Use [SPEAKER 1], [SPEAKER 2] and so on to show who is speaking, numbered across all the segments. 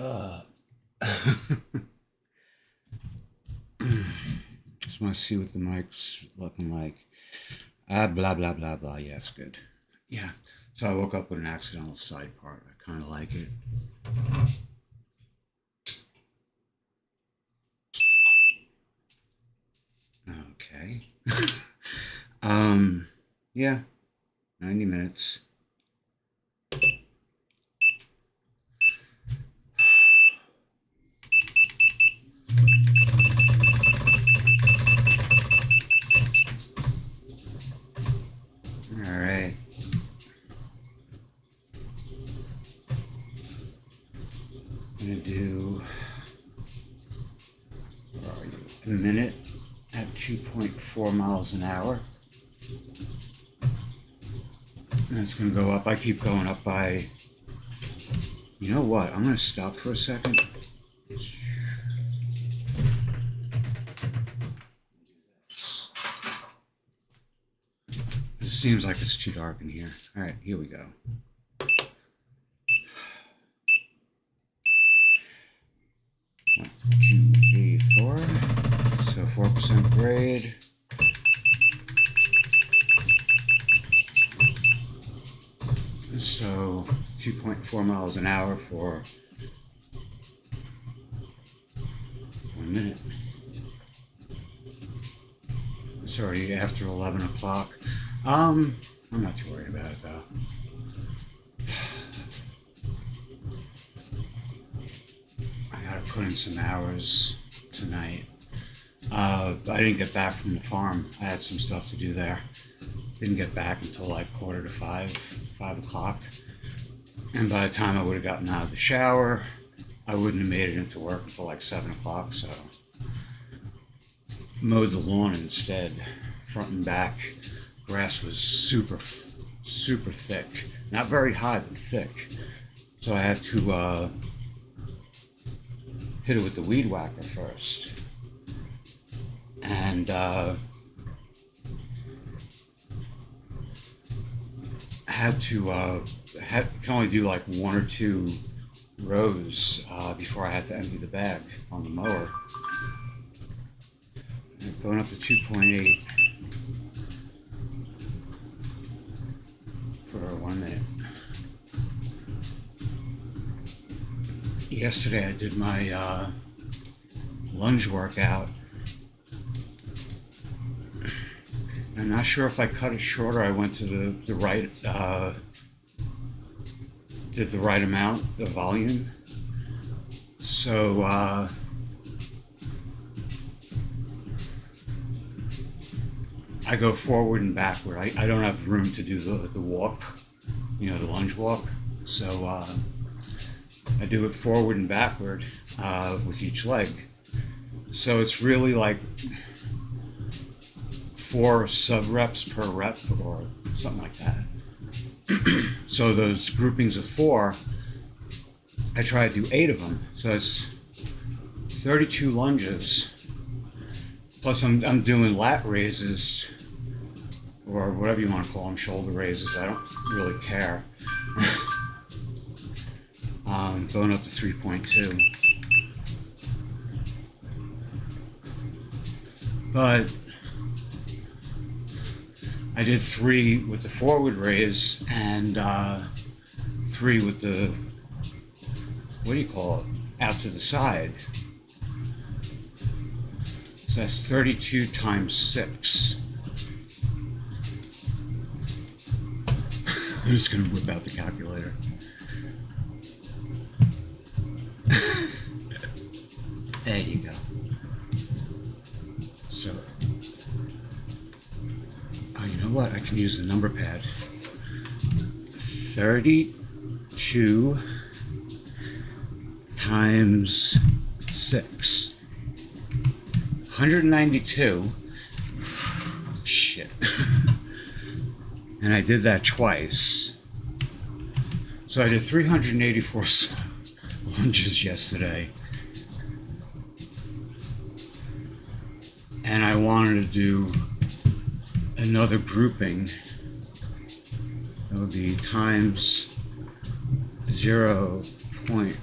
[SPEAKER 1] Uh, just want to see what the mic's looking like. Blah, blah, blah, blah. Yeah, it's good. Yeah. So I woke up with an accidental side part. I kind of like it. Okay. Yeah. 90 minutes. All right. I'm gonna do, where are you? A minute at 2.4 miles an hour. And it's gonna go up. I keep going up by, you know what? I'm gonna stop for a second. It seems like it's too dark in here. All right, here we go. 1, 2, 3, 4. So 4% grade. So 2.4 miles an hour for 1 minute. It's already after 11 o'clock. I'm not too worried about it though. I gotta put in some hours tonight. I didn't get back from the farm. I had some stuff to do there. Didn't get back until like 4:45, 5 o'clock. And by the time I would have gotten out of the shower, I wouldn't have made it into work until like 7 o'clock. So mowed the lawn instead, front and back. Grass was super thick. Not very high, but thick. So I had to hit it with the weed whacker first. And can only do like 1 or 2 rows before I had to empty the bag on the mower. And going up to 2.8 for 1 minute. Yesterday I did my lunge workout. I'm not sure if I cut it shorter. I went to the right, did the right amount of volume. So I go forward and backward. I don't have room to do the walk, the lunge walk. So I do it forward and backward with each leg. So it's really like 4 sub reps per rep or something like that. So those groupings of 4, I try to do 8 of them. So it's 32 lunges. Plus I'm doing lat raises, or whatever you want to call them, shoulder raises. I don't really care. Going up to 3.2. But I did 3 with the forward raise and 3 with the, what do you call it, out to the side. So that's 32 times 6. I'm just going to whip out the calculator. There you go. So, you know what? I can use the number pad. 32 times 6. 192. Shit. And I did that twice. So I did 384 lunges yesterday. And I wanted to do another grouping. That would be times 0.5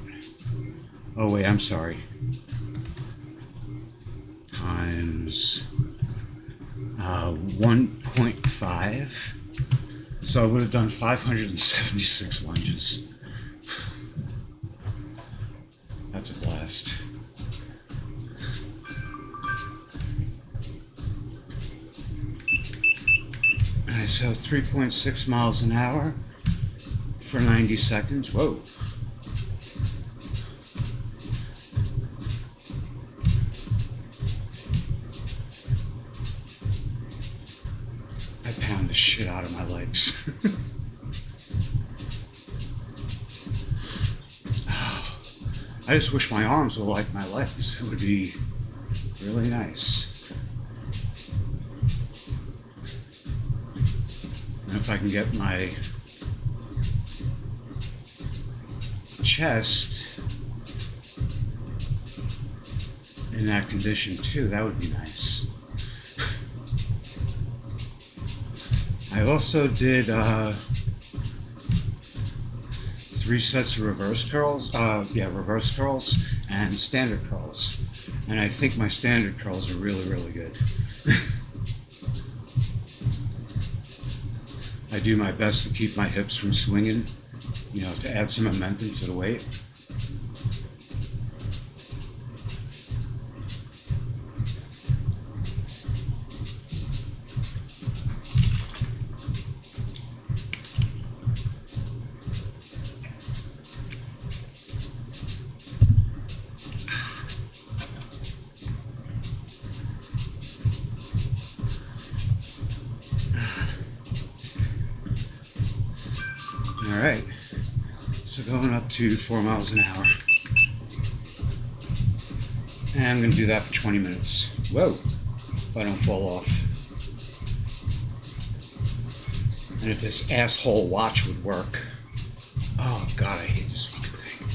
[SPEAKER 1] Oh wait, I'm sorry. Times 1.5. So I would have done 576 lunges. That's a blast. Alright, so 3.6 miles an hour for 90 seconds. Whoa. I pound the shit out of my legs. I just wish my arms were like my legs. It would be really nice. And if I can get my chest in that condition too, that would be nice. I also did 3 sets of reverse curls. Reverse curls and standard curls. And I think my standard curls are really, really good. I do my best to keep my hips from swinging, to add some momentum to the weight. All right, so going up to 4 miles an hour. And I'm gonna do that for 20 minutes. Whoa, if I don't fall off. And if this asshole watch would work. Oh God, I hate this fucking thing.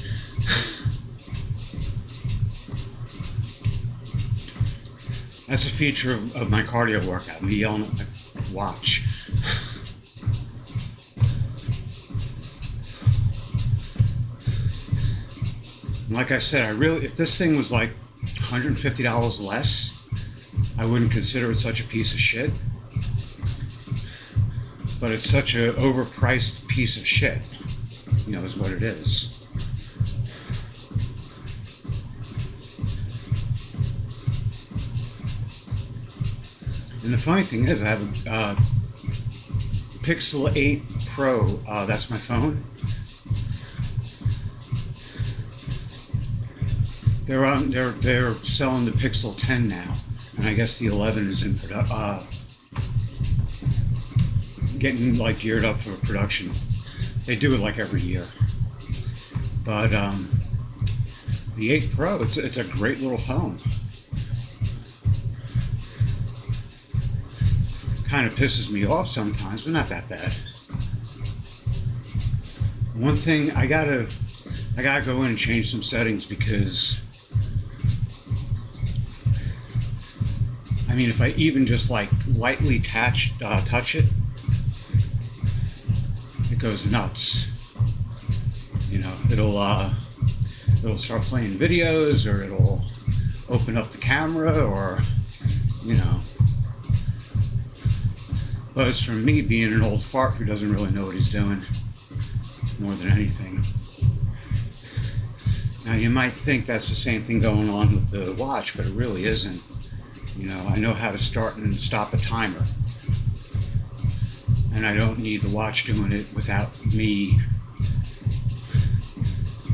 [SPEAKER 1] That's a feature of my cardio workout, me yelling at my watch. Like I said, if this thing was like $150 less, I wouldn't consider it such a piece of shit. But it's such an overpriced piece of shit, is what it is. And the funny thing is, I have a Pixel 8 Pro, that's my phone. They're selling the Pixel 10 now, and I guess the 11 is in getting like geared up for production. They do it like every year. But the 8 Pro, it's a great little phone. Kind of pisses me off sometimes, but not that bad. One thing I gotta go in and change some settings because if I even just like lightly touch it, it goes nuts. It'll start playing videos, or it'll open up the camera, or But it's from me being an old fart who doesn't really know what he's doing more than anything. Now you might think that's the same thing going on with the watch, but it really isn't. I know how to start and stop a timer. And I don't need the watch doing it without me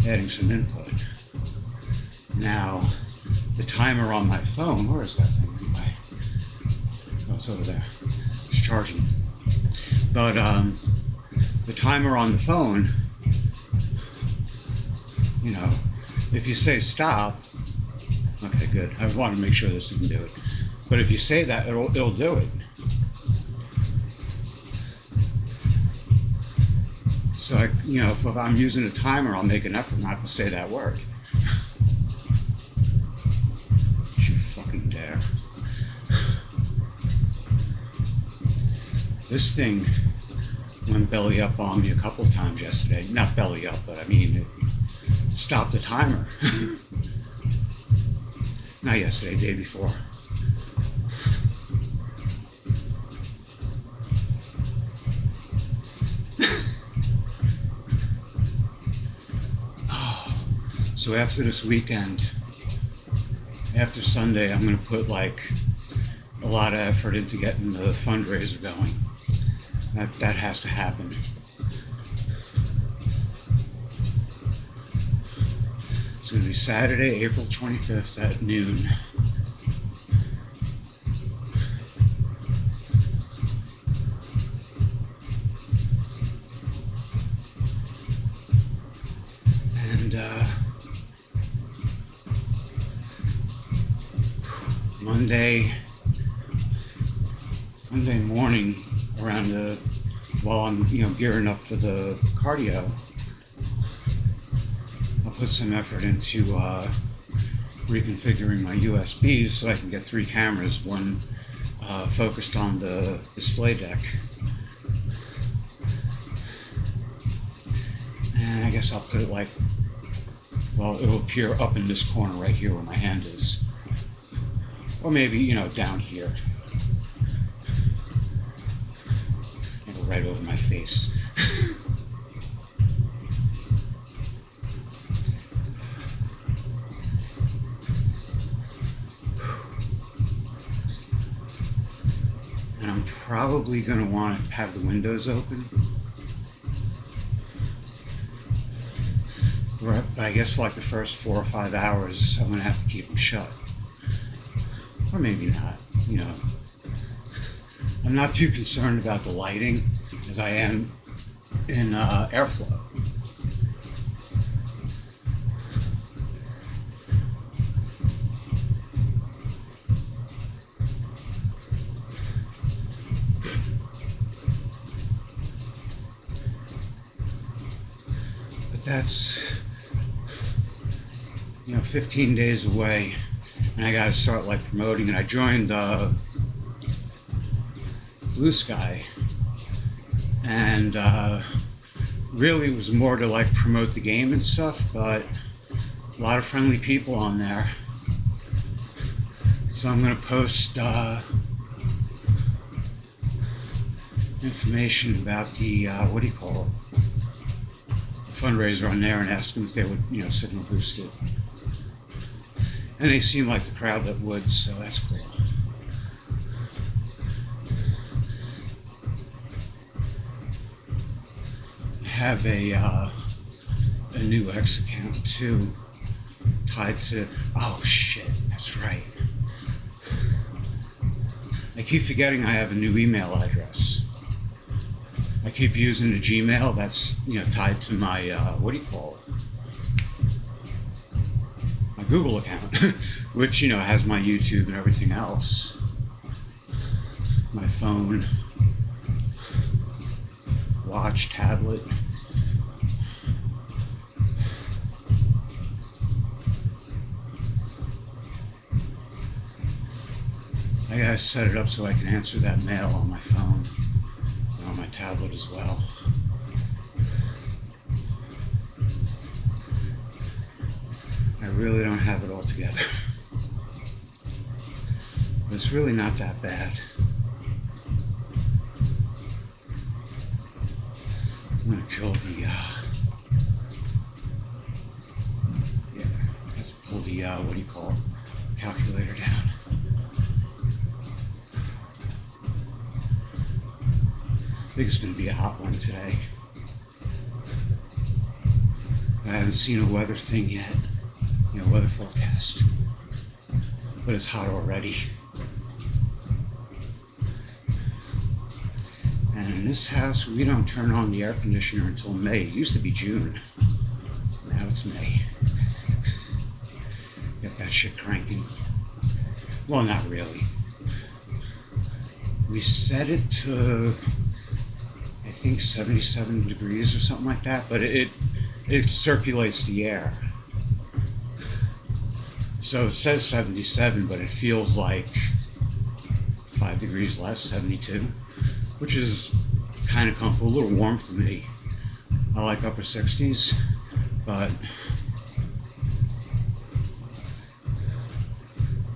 [SPEAKER 1] adding some input. Now, the timer on my phone, where is that thing anyway? Oh, it's over there. It's charging. But the timer on the phone, if you say stop, okay, good. I want to make sure this didn't do it. But if you say that, it'll do it. So, if I'm using a timer, I'll make an effort not to say that word. Don't you fucking dare. This thing went belly up on me a couple times yesterday. Not belly up, but it stopped the timer. Not yesterday, day before. So after this weekend, after Sunday, I'm going to put like a lot of effort into getting the fundraiser going. That has to happen. It's going to be Saturday, April 25th at noon. And Monday morning around while I'm gearing up for the cardio, I'll put some effort into reconfiguring my USBs so I can get 3 cameras, one focused on the display deck. And I guess I'll put it it'll appear up in this corner right here where my hand is. Or maybe, down here. Maybe right over my face. And I'm probably going to want to have the windows open. But I guess for the first 4 or 5 hours, I'm going to have to keep them shut. Or maybe not, I'm not too concerned about the lighting as I am in airflow. But that's 15 days away. And I gotta start promoting it. I joined Blue Sky, and really it was more to promote the game and stuff, but a lot of friendly people on there. So I'm gonna post information about the the fundraiser on there, and ask them if they would signal boost it. And they seem like the crowd that would, so that's cool. I have a new X account too, tied to, oh shit, that's right. I keep forgetting I have a new email address. I keep using the Gmail that's tied to my Google account, which has my YouTube and everything else. My phone, watch, tablet. I gotta set it up so I can answer that mail on my phone and on my tablet as well. I really don't have it all together. But it's really not that bad. I'm gonna kill the, I have to pull the, calculator down. I think it's gonna be a hot one today. I haven't seen a weather thing yet. Weather forecast. But it's hot already. And in this house, we don't turn on the air conditioner until May. It used to be June. Now it's May. Get that shit cranking. Well, not really. We set it to, I think, 77 degrees or something like that, but it circulates the air. So it says 77, but it feels like 5 degrees less, 72, which is kind of comfortable, a little warm for me. I like upper 60s, but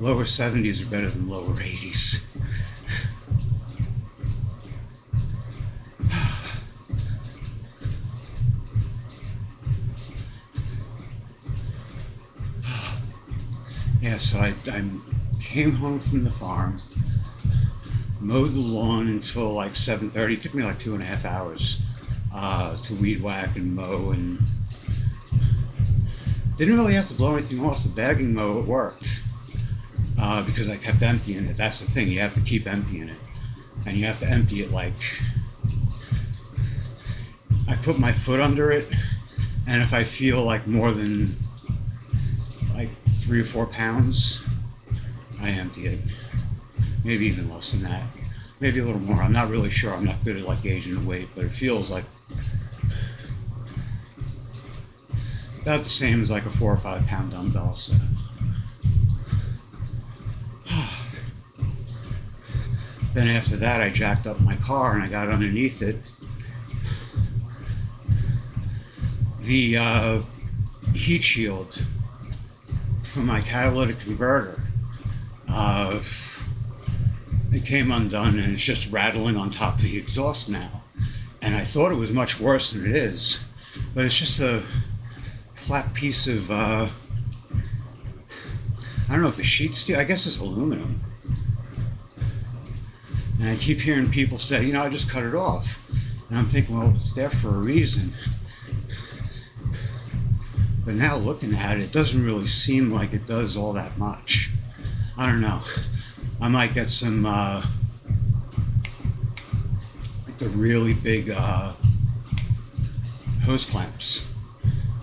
[SPEAKER 1] Lower 70s are better than lower 80s. Yeah, so I came home from the farm, mowed the lawn until like 7:30. It took me like 2.5 hours to weed whack and mow, and didn't really have to blow anything off. The bagging mow, it worked because I kept emptying it. That's the thing, you have to keep emptying it, and you have to empty it like, I put my foot under it, and if I feel like more than like 3 or 4 pounds, I empty it. Maybe even less than that. Maybe a little more. I'm not really sure. I'm not good at like gauging the weight, but it feels like about the same as like a 4 or 5 pound dumbbell. So then after that, I jacked up my car and I got underneath it. The heat shield from my catalytic converter, it came undone and it's just rattling on top of the exhaust now. And I thought it was much worse than it is, but it's just a flat piece of, I don't know if it's sheet steel, I guess it's aluminum. And I keep hearing people say, I just cut it off. And I'm thinking, well, it's there for a reason. But now looking at it, it doesn't really seem like it does all that much. I don't know. I might get some, like the really big hose clamps.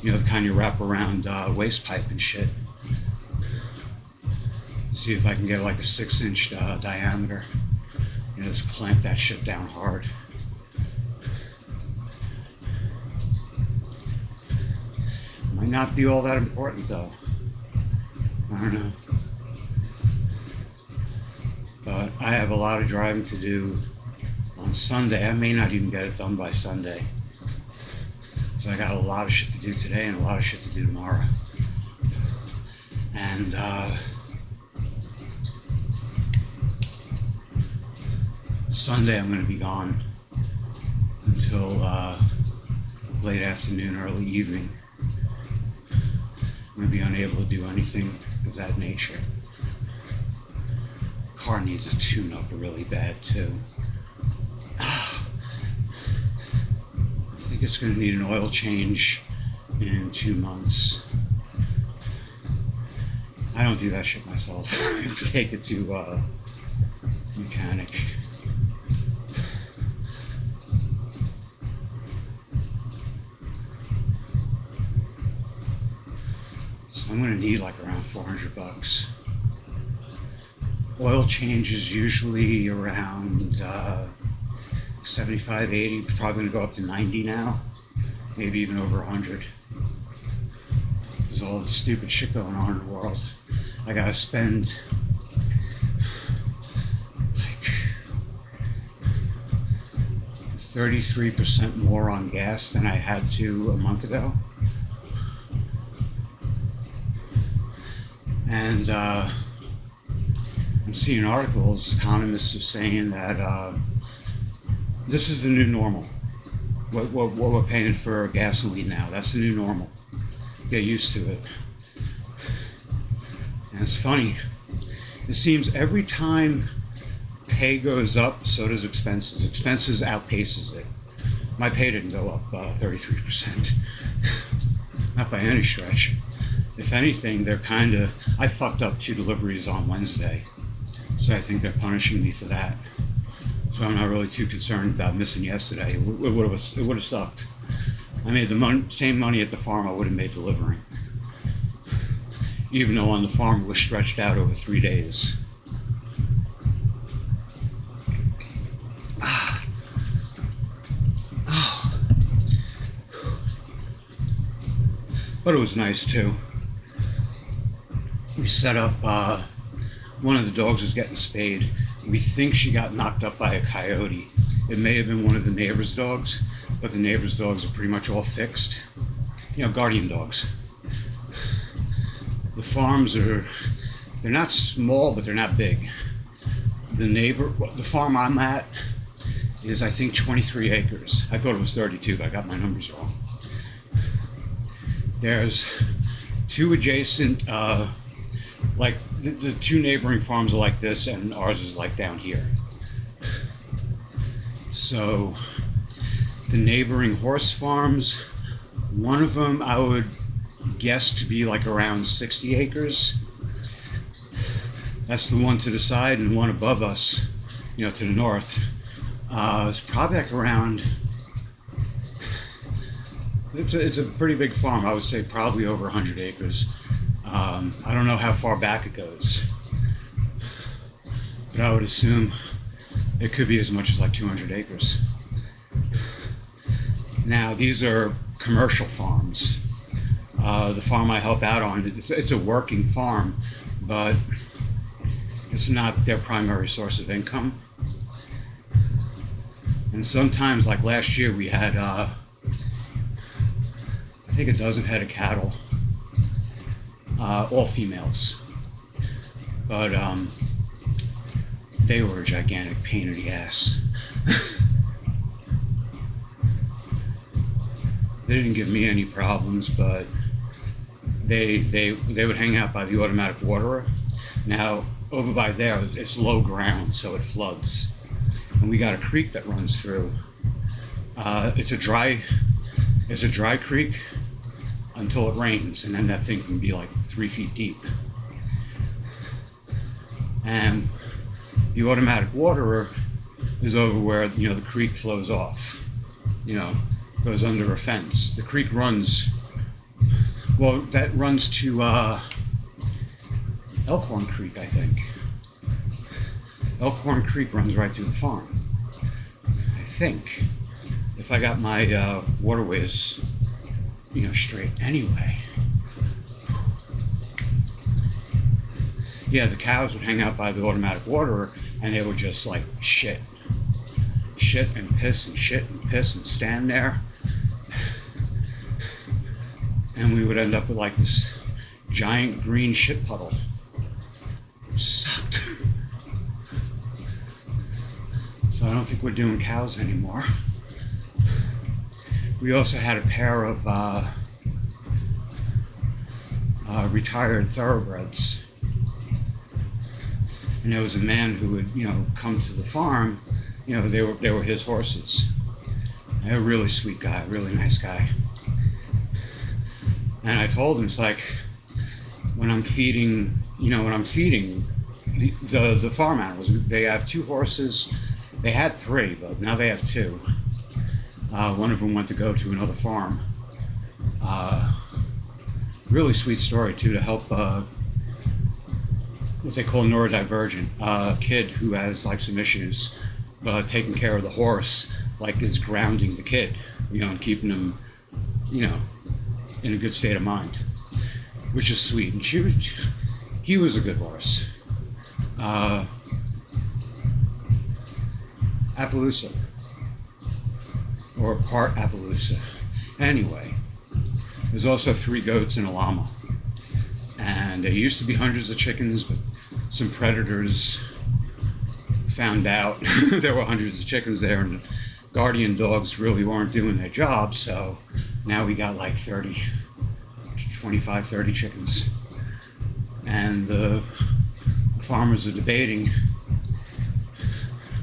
[SPEAKER 1] The kind you wrap around waste pipe and shit. See if I can get like a 6-inch diameter. Just clamp that shit down hard. Might not be all that important though. I don't know. But I have a lot of driving to do on Sunday. I may not even get it done by Sunday. So I got a lot of shit to do today and a lot of shit to do tomorrow. And Sunday I'm going to be gone until late afternoon, early evening. I'm going to be unable to do anything of that nature. Car needs a tune-up really bad too. I think it's going to need an oil change in 2 months. I don't do that shit myself. I have to take it to a mechanic. So I'm going to need like around $400. Oil change is usually around 75, 80, probably going to go up to 90 now, maybe even over 100. There's all the stupid shit going on in the world. I gotta spend like 33% more on gas than I had to a month ago. And I'm seeing articles, economists are saying that this is the new normal. What we're paying for gasoline now, that's the new normal. Get used to it. And it's funny, it seems every time pay goes up, so does expenses. Expenses outpaces it. My pay didn't go up 33%. Not by any stretch. If anything, they're I fucked up 2 deliveries on Wednesday. So I think they're punishing me for that. So I'm not really too concerned about missing yesterday. It would have sucked. I made the same money at the farm I would have made delivering. Even though on the farm it was stretched out over 3 days. But it was nice too. We set up, one of the dogs was getting spayed. We think she got knocked up by a coyote. It may have been one of the neighbor's dogs, but the neighbor's dogs are pretty much all fixed. Guardian dogs. The farms are They're not small, but they're not big. The farm I'm at is, I think, 23 acres. I thought it was 32, but I got my numbers wrong. There's two adjacent, like the two neighboring farms are like this, and ours is like down here. So the neighboring horse farms, one of them I would guess to be like around 60 acres. That's the one to the side, and one above us, you know, to the north, it's probably like around, it's a pretty big farm. I would say probably over 100 acres. I don't know how far back it goes, but I would assume it could be as much as like 200 acres. Now, these are commercial farms. The farm I help out on, it's a working farm, but it's not their primary source of income. And sometimes, like last year, we had, I think, a dozen head of cattle, all females. But they were a gigantic pain in the ass. They didn't give me any problems, but they would hang out by the automatic waterer. Now, over by there, it's low ground, so it floods. And we got a creek that runs through. It's a dry creek until it rains, and then that thing can be like 3 feet deep. And the automatic waterer is over where, you know, the creek flows off. You know, goes under a fence. The creek runs, well, that runs to Elkhorn Creek, I think. Elkhorn Creek runs right through the farm, I think, if I got my waterways, you know, straight. Anyway, yeah, the cows would hang out by the automatic waterer, and they would just like shit and piss and shit and piss and stand there, and we would end up with like this giant green shit puddle. Sucked. So I don't think we're doing cows anymore. We also had a pair of retired thoroughbreds, and there was a man who would, you know, come to the farm. You know, they were his horses. A really sweet guy, really nice guy. And I told him, it's like, when I'm feeding the farm animals, they have 2 horses. They had 3, but now they have 2. One of them went to go to another farm. Really sweet story too, to help what they call neurodivergent, a kid who has like some issues, taking care of the horse, like, is grounding the kid, you know, and keeping him, you know, in a good state of mind, which is sweet. And he was a good horse. Appaloosa, or part Appaloosa. Anyway, there's also 3 goats and a llama. And there used to be hundreds of chickens, but some predators found out there were hundreds of chickens there, and the guardian dogs really weren't doing their job, so now we got like 25, 30 chickens. And the farmers are debating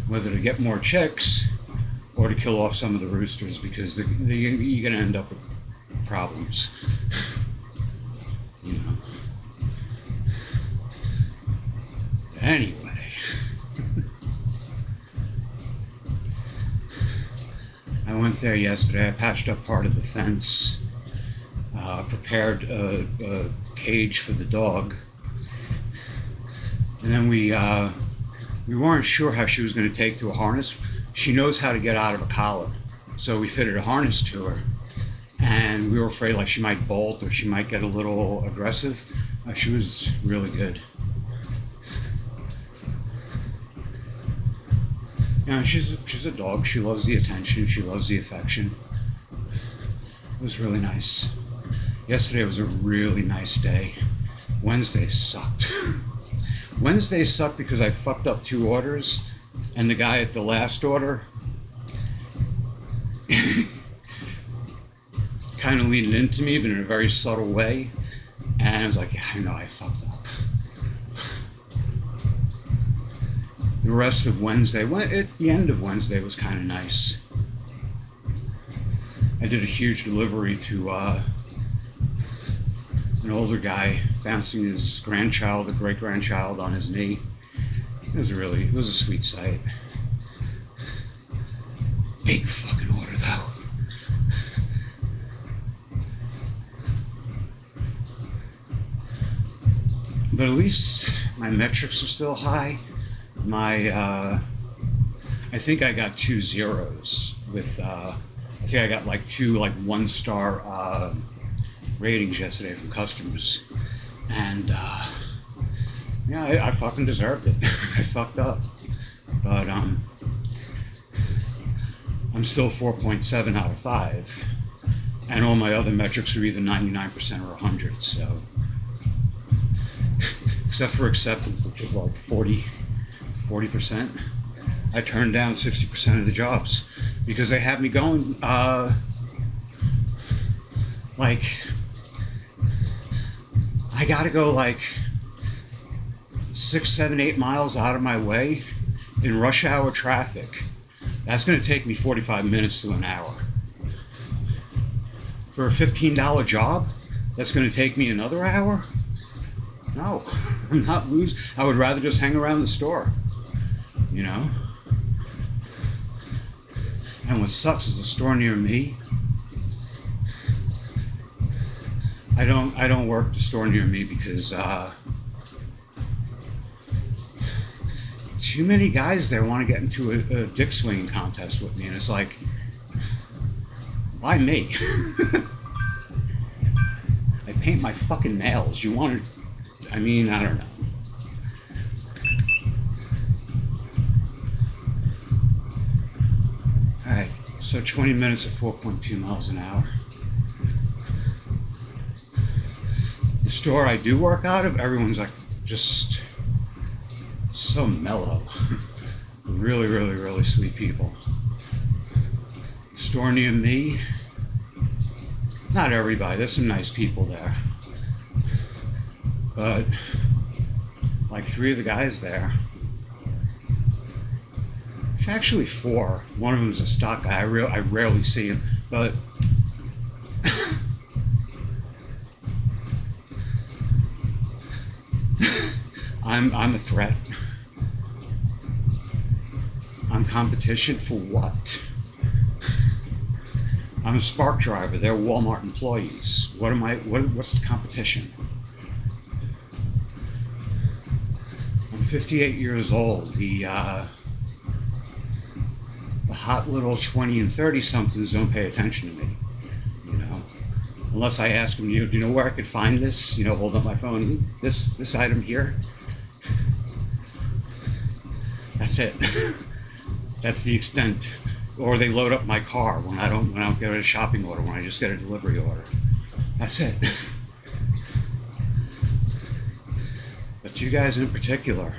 [SPEAKER 1] whether to get more chicks or to kill off some of the roosters, because you're going to end up with problems. You know. Anyway, I went there yesterday. I patched up part of the fence, prepared a cage for the dog, and then we weren't sure how she was going to take to a harness. She knows how to get out of a collar, so we fitted a harness to her, and we were afraid like she might bolt or she might get a little aggressive. She was really good. You know, she's a dog. She loves the attention. She loves the affection. It was really nice. Yesterday was a really nice day. Wednesday sucked. Wednesdays suck because I fucked up 2 orders, and the guy at the last order kind of leaned into me, but in a very subtle way. And I was like, yeah, I know I fucked up. The rest of Wednesday, at the end of Wednesday was kind of nice. I did a huge delivery to an older guy bouncing his grandchild, a great-grandchild, on his knee. It was a sweet sight. Big fucking order, though. But at least my metrics are still high. I think I got 2 zeros with, I think I got like 2 1-star ratings yesterday from customers. And yeah, I fucking deserved it. I fucked up. But I'm still 4.7 out of 5. And all my other metrics are either 99% or 100, so. Except for acceptance, which is like 40%. I turned down 60% of the jobs because they had me going like I gotta go like 6, 7, 8 miles out of my way in rush hour traffic. That's gonna take me 45 minutes to an hour. For a $15 job, that's gonna take me another hour? No, I'm not losing. I would rather just hang around the store, you know? And what sucks is the store near me. I don't work the store near me because too many guys there want to get into a dick swinging contest with me, and it's like, why me? I paint my fucking nails. You want to? I mean, I don't know. Alright, so 20 minutes at 4.2 miles an hour. The store I do work out of, everyone's like just so mellow. Really, really, really sweet people. The store near me, not everybody, there's some nice people there. But like 3 of the guys there, actually 4. One of them is a stock guy. I rarely see him, but I'm a threat. I'm competition for what? I'm a Spark driver. They're Walmart employees. What's the competition? I'm 58 years old. The hot little 20 and 30 somethings don't pay attention to me, you know, unless I ask them, do you know where I could find this? Hold up my phone, this item here. That's it. That's the extent. Or they load up my car when I don't get a shopping order, when I just get a delivery order. That's it. But you guys in particular.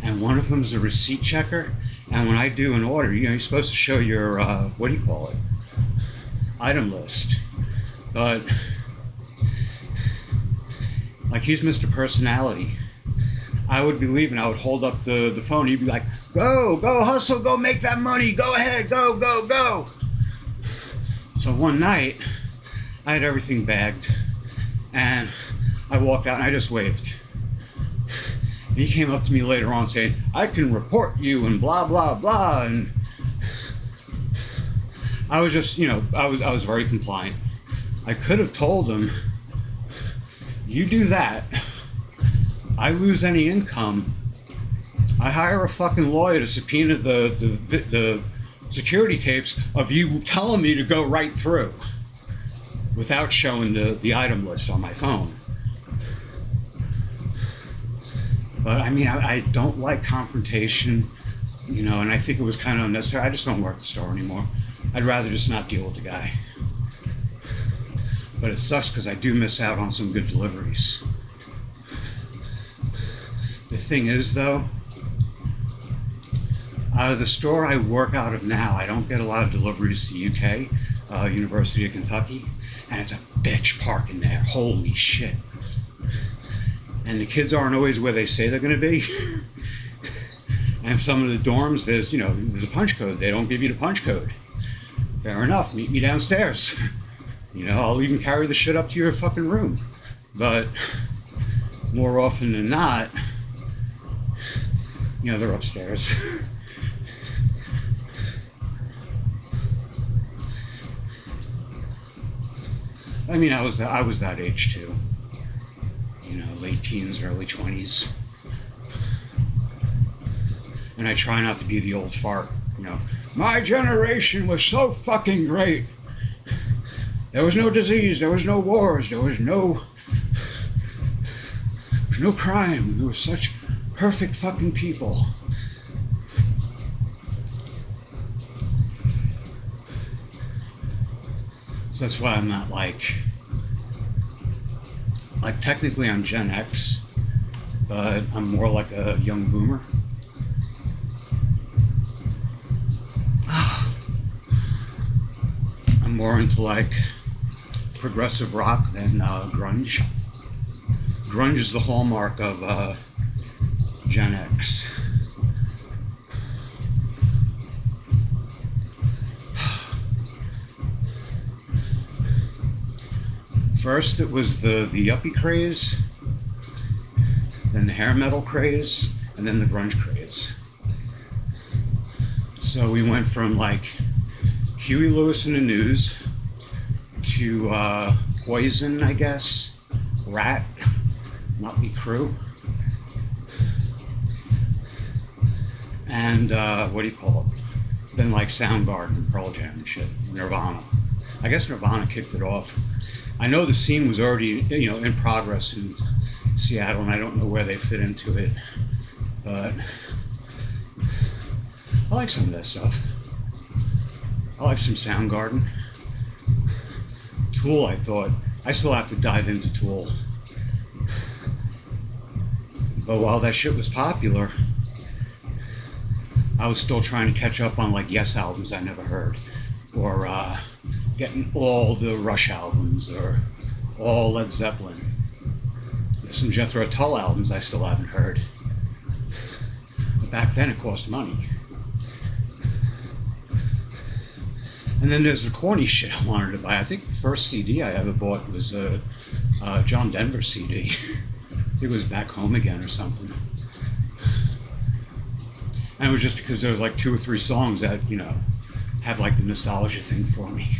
[SPEAKER 1] And one of them's a receipt checker. And when I do an order, you're supposed to show your, item list. But, like, he's Mr. Personality. I would be leaving, I would hold up the phone, he'd be like, go hustle, go make that money, go ahead, go. So one night, I had everything bagged, and I walked out and I just waved. And he came up to me later on saying, I can report you and blah, blah, blah, and I was just, I was very compliant. I could have told him, you do that, I lose any income, I hire a fucking lawyer to subpoena the security tapes of you telling me to go right through without showing the item list on my phone. But I mean, I don't like confrontation, and I think it was kind of unnecessary. I just don't work the store anymore. I'd rather just not deal with the guy. But it sucks because I do miss out on some good deliveries. The thing is, though, out of the store I work out of now, I don't get a lot of deliveries to UK, University of Kentucky, and it's a bitch parking there. Holy shit. And the kids aren't always where they say they're going to be. And some of the dorms, there's a punch code. They don't give you the punch code. Fair enough, meet me downstairs. I'll even carry the shit up to your fucking room. But more often than not, they're upstairs. I mean, I was that age too. Late teens, early 20s. And I try not to be the old fart. My generation was so fucking great. There was no disease, there was no wars, there was no crime. We were such perfect fucking people. So that's why I'm not like technically I'm Gen X, but I'm more like a young boomer. I'm more into like progressive rock than grunge. Grunge is the hallmark of Gen X. First it was the yuppie craze, then the hair metal craze, and then the grunge craze. So we went from like Huey Lewis and the News to Poison, I guess, Rat, Motley Crue, and then like Soundgarden, Pearl Jam and shit, Nirvana. I guess Nirvana kicked it off. I know the scene was already, in progress in Seattle, and I don't know where they fit into it, but I like some of that stuff. I like some Soundgarden. Tool, I still have to dive into Tool. But while that shit was popular, I was still trying to catch up on like Yes albums I never heard, or getting all the Rush albums, or all Led Zeppelin. There's some Jethro Tull albums I still haven't heard. But back then it cost money. And then there's the corny shit I wanted to buy. I think the first CD I ever bought was a John Denver CD. I think it was Back Home Again or something. And it was just because there was like 2 or 3 songs that, have like the nostalgia thing for me.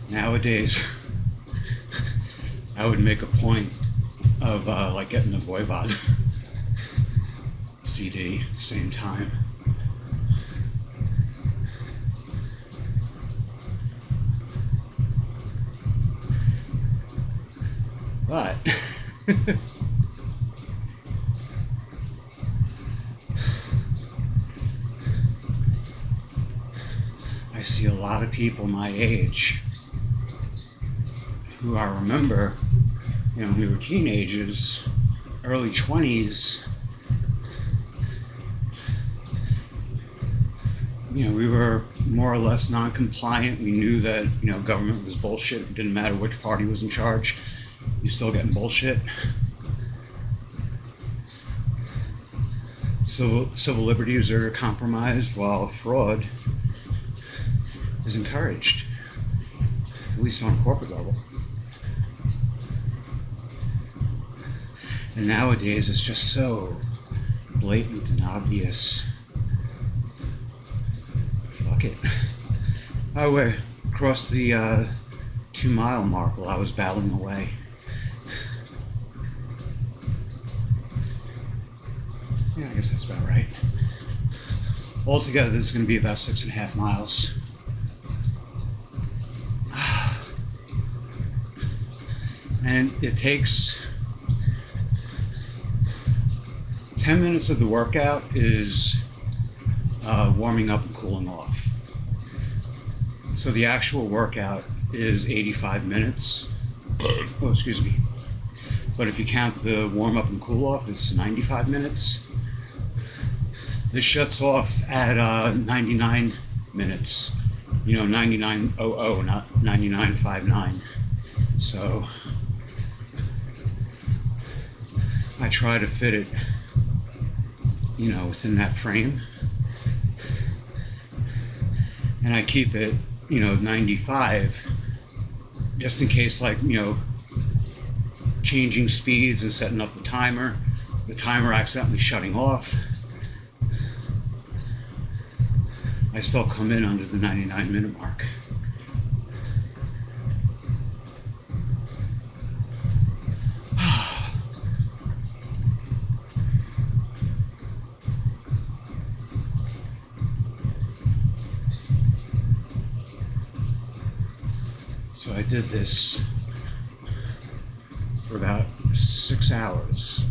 [SPEAKER 1] Nowadays, I would make a point of like getting the Voivod CD at the same time. But I see a lot of people my age who I remember, when we were teenagers, early 20s, we were more or less non-compliant. We knew that, government was bullshit. It didn't matter which party was in charge. You're still getting bullshit. Civil liberties are compromised while fraud is encouraged, at least on a corporate level. And nowadays it's just so blatant and obvious. Fuck it. I went across the 2-mile mark while I was battling away. Yeah, I guess that's about right. Altogether, this is going to be about 6.5 miles. And it takes 10 minutes of the workout is warming up and cooling off. So the actual workout is 85 minutes. Oh, excuse me. But if you count the warm up and cool off, it's 95 minutes. This shuts off at 99 minutes. 99:00, not 99:59. So I try to fit it, within that frame. And I keep it, 95, just in case, changing speeds and setting up the timer accidentally shutting off. I still come in under the 99-minute mark. So I did this for about 6 hours.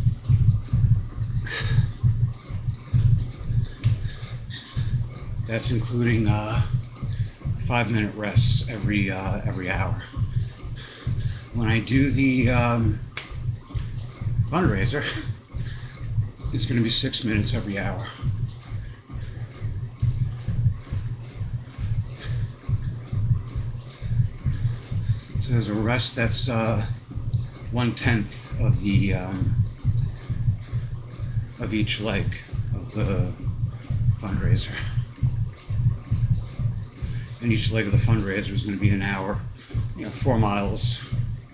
[SPEAKER 1] That's including 5-minute rests every hour. When I do the fundraiser, it's going to be 6 minutes every hour. So there's a rest that's 1/10 of the of each leg of the fundraiser. And each leg of the fundraiser is going to be an hour, 4 miles.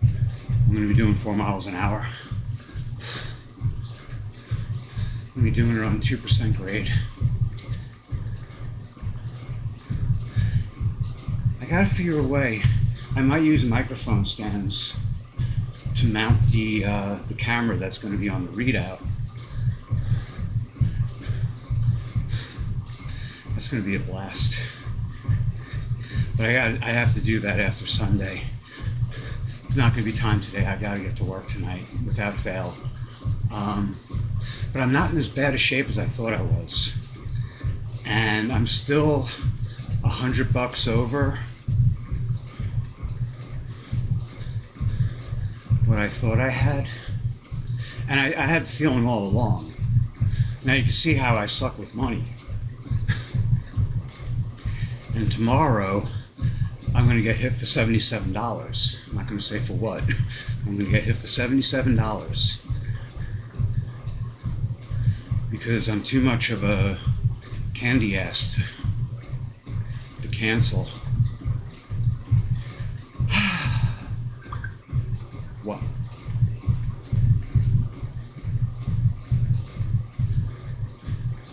[SPEAKER 1] I'm going to be doing 4 miles an hour. I'm going to be doing it on 2% grade. I got to figure a way. I might use microphone stands to mount the camera that's going to be on the readout. That's going to be a blast. But I have to do that after Sunday. There's not going to be time today. I got to get to work tonight without fail. But I'm not in as bad a shape as I thought I was, and I'm still $100 over what I thought I had, and I had the feeling all along. Now you can see how I suck with money. And tomorrow, I'm going to get hit for $77. I'm not going to say for what. I'm going to get hit for $77 because I'm too much of a candy ass to cancel. What?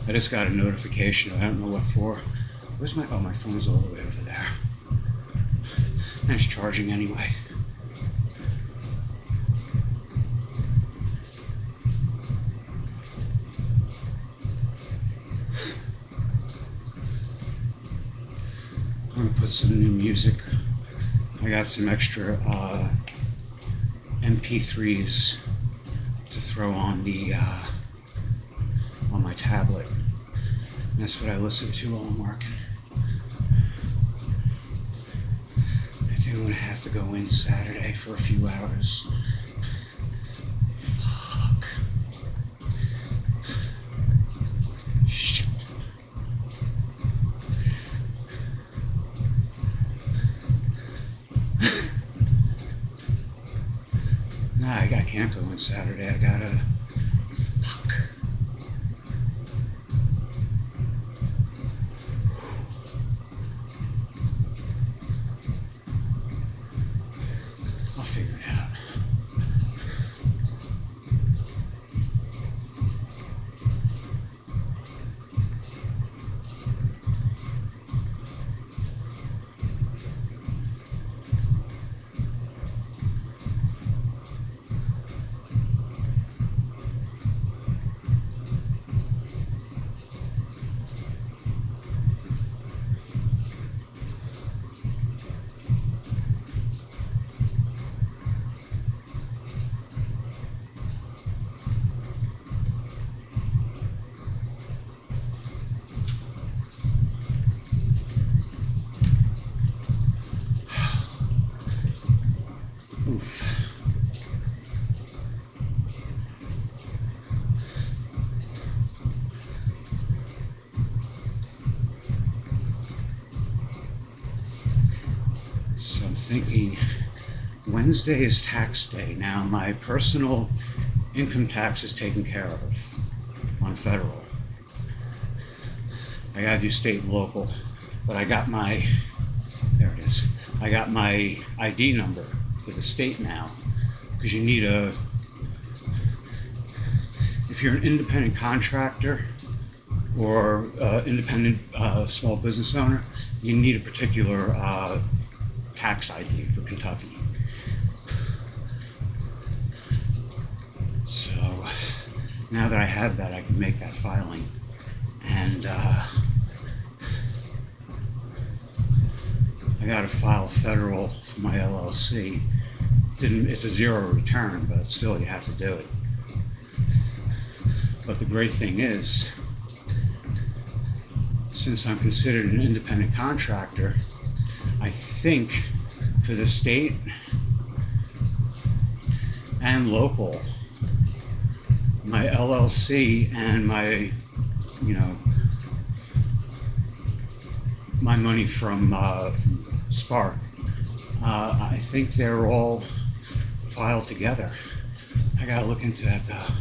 [SPEAKER 1] I just got a notification. I don't know what for. Where's my phone's all the way over there. And it's charging anyway. I'm gonna put some new music. I got some extra MP3s to throw on the on my tablet. And that's what I listen to while I'm working. I think I'm gonna have to go in Saturday for a few hours. Fuck. Shit. Nah, I can't go in Saturday. I gotta. Fuck. I'll figure it out. thinking Wednesday is tax day. Now my personal income tax is taken care of on federal. I gotta do state and local, but I got my, there it is. I got my ID number for the state now, because you need if you're an independent contractor or independent small business owner, you need a particular tax ID for Kentucky. So now that I have that, I can make that filing. And I got to file federal for my LLC. It's a zero return, but still you have to do it. But the great thing is, since I'm considered an independent contractor, I think for the state and local, my LLC and my, my money from Spark, I think they're all filed together. I gotta look into that though,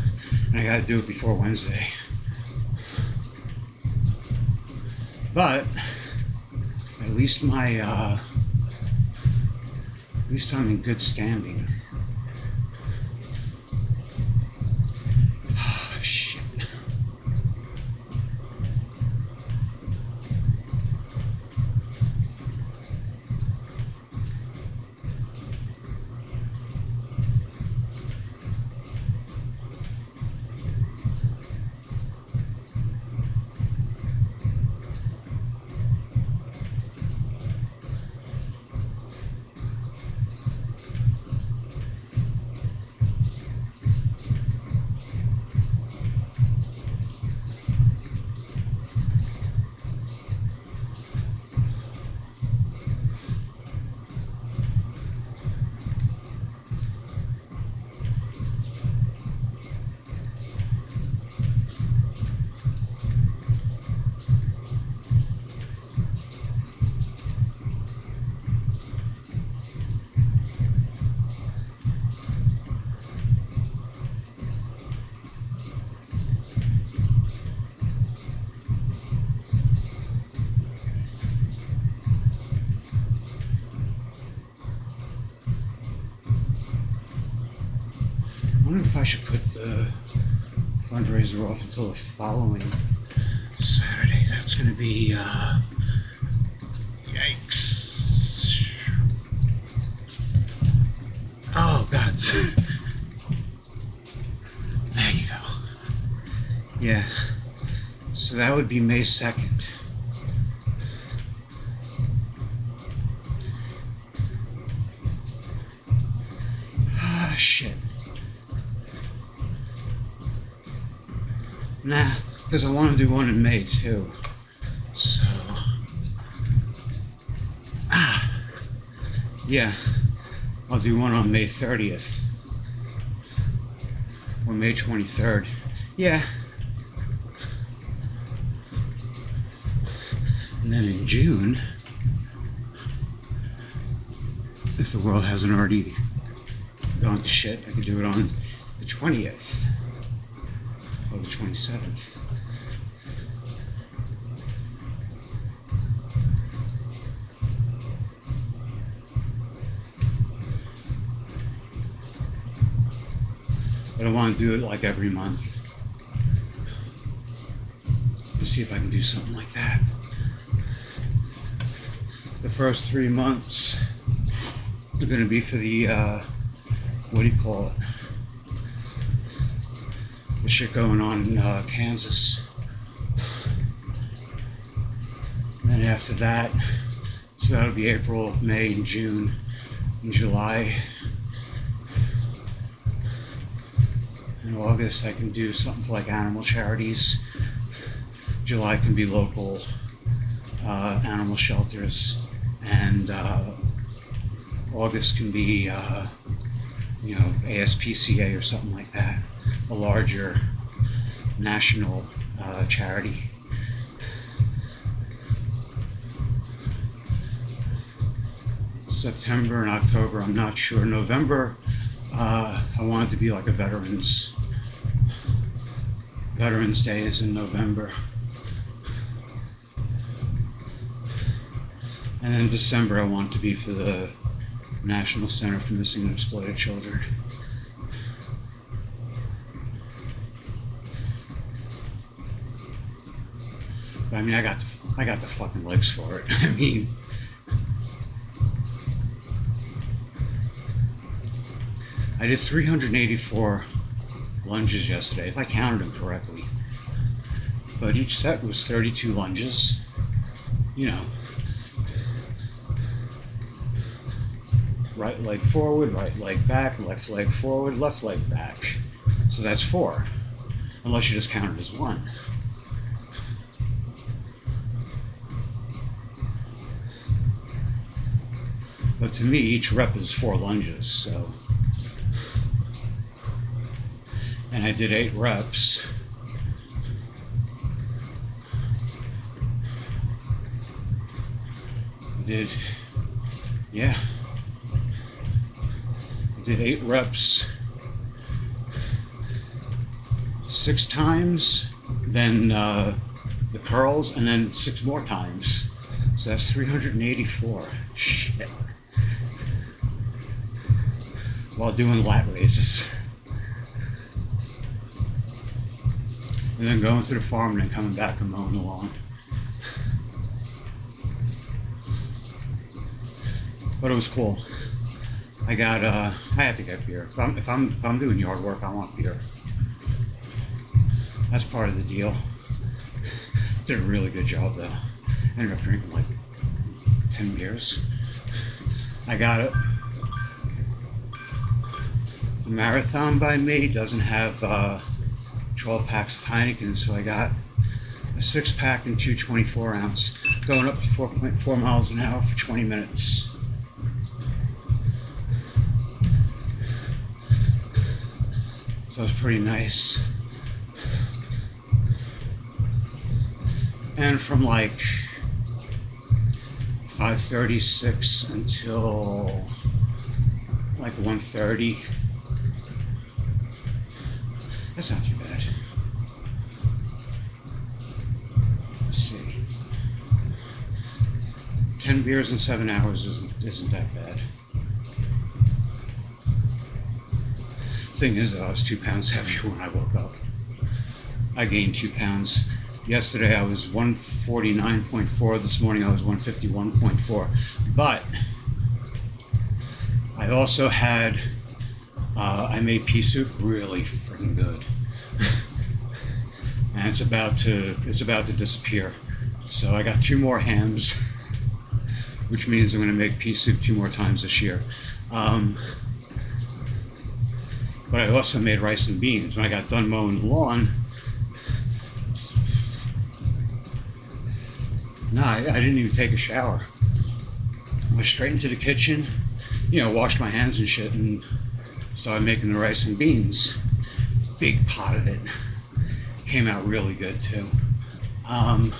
[SPEAKER 1] and I gotta do it before Wednesday. But at least at least I'm in good standing. Shit. I wonder if I should put the fundraiser off until the following Saturday. That's going to be, yikes. Oh, God. There you go. Yeah. So that would be May 2nd. Ah, shit. Nah, because I want to do one in May too. So, yeah, I'll do one on May 30th or May 23rd. Yeah. And then in June, if the world hasn't already gone to shit, I could do it on the 20th. Or the 27th. But I want to do it like every month. Let's see if I can do something like that. The first 3 months are going to be for the, what do you call it? The shit going on in Kansas. And then after that, so that'll be April, May, and June, and July. In August, I can do something for like animal charities. July can be local animal shelters, and August can be, ASPCA or something like that. A larger national charity. September and October, I'm not sure. November, I want it to be like a Veterans Day is in November. And then December, I want it to be for the National Center for Missing and Exploited Children. But I mean, I got the fucking legs for it. I mean, I did 384 lunges yesterday, if I counted them correctly. But each set was 32 lunges. You know, right leg forward, right leg back, left leg forward, left leg back. So that's 4, unless you just count it as 1. But to me, each rep is 4 lunges, so. And I did 8 reps. I did 8 reps 6 times, then the curls, and then 6 more times. So that's 384. Shit. While doing lat raises. And then going to the farm and then coming back and mowing the lawn. But it was cool. I had to get beer. If I'm doing yard work, I want beer. That's part of the deal. Did a really good job though. Ended up drinking like 10 beers. I got it. The Marathon by me doesn't have 12 packs of Heineken, so I got a 6-pack and 2 24-ounce, going up to 4.4 miles an hour for 20 minutes. So it was pretty nice. And from like 5:36 until like 1:30. That's not too bad. Let's see. 10 beers in 7 hours isn't that bad. Thing is, though, I was 2 pounds heavier when I woke up. I gained 2 pounds. Yesterday I was 149.4. This morning I was 151.4. But I also had I made pea soup really freaking good, and it's about to disappear. So I got 2 more hams, which means I'm going to make pea soup 2 more times this year. But I also made rice and beans. When I got done mowing the lawn, I didn't even take a shower. I went straight into the kitchen, washed my hands and shit, and started making the rice and beans. Big pot of it. Came out really good too. And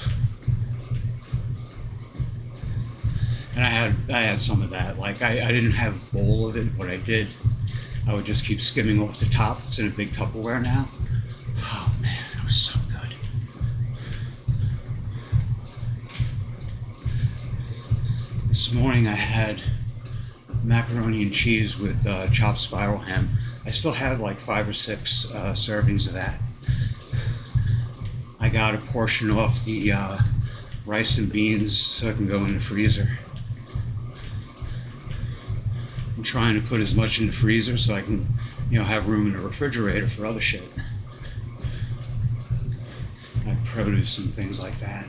[SPEAKER 1] I had some of that. Like I didn't have a bowl of it. What I did, I would just keep skimming off the top. It's in a big Tupperware now. Oh man, it was so good. This morning I had macaroni and cheese with chopped spiral ham. I still have like 5 or 6 servings of that. I got a portion off the rice and beans so it can go in the freezer. I'm trying to put as much in the freezer so I can, have room in the refrigerator for other shit. Like produce and things like that.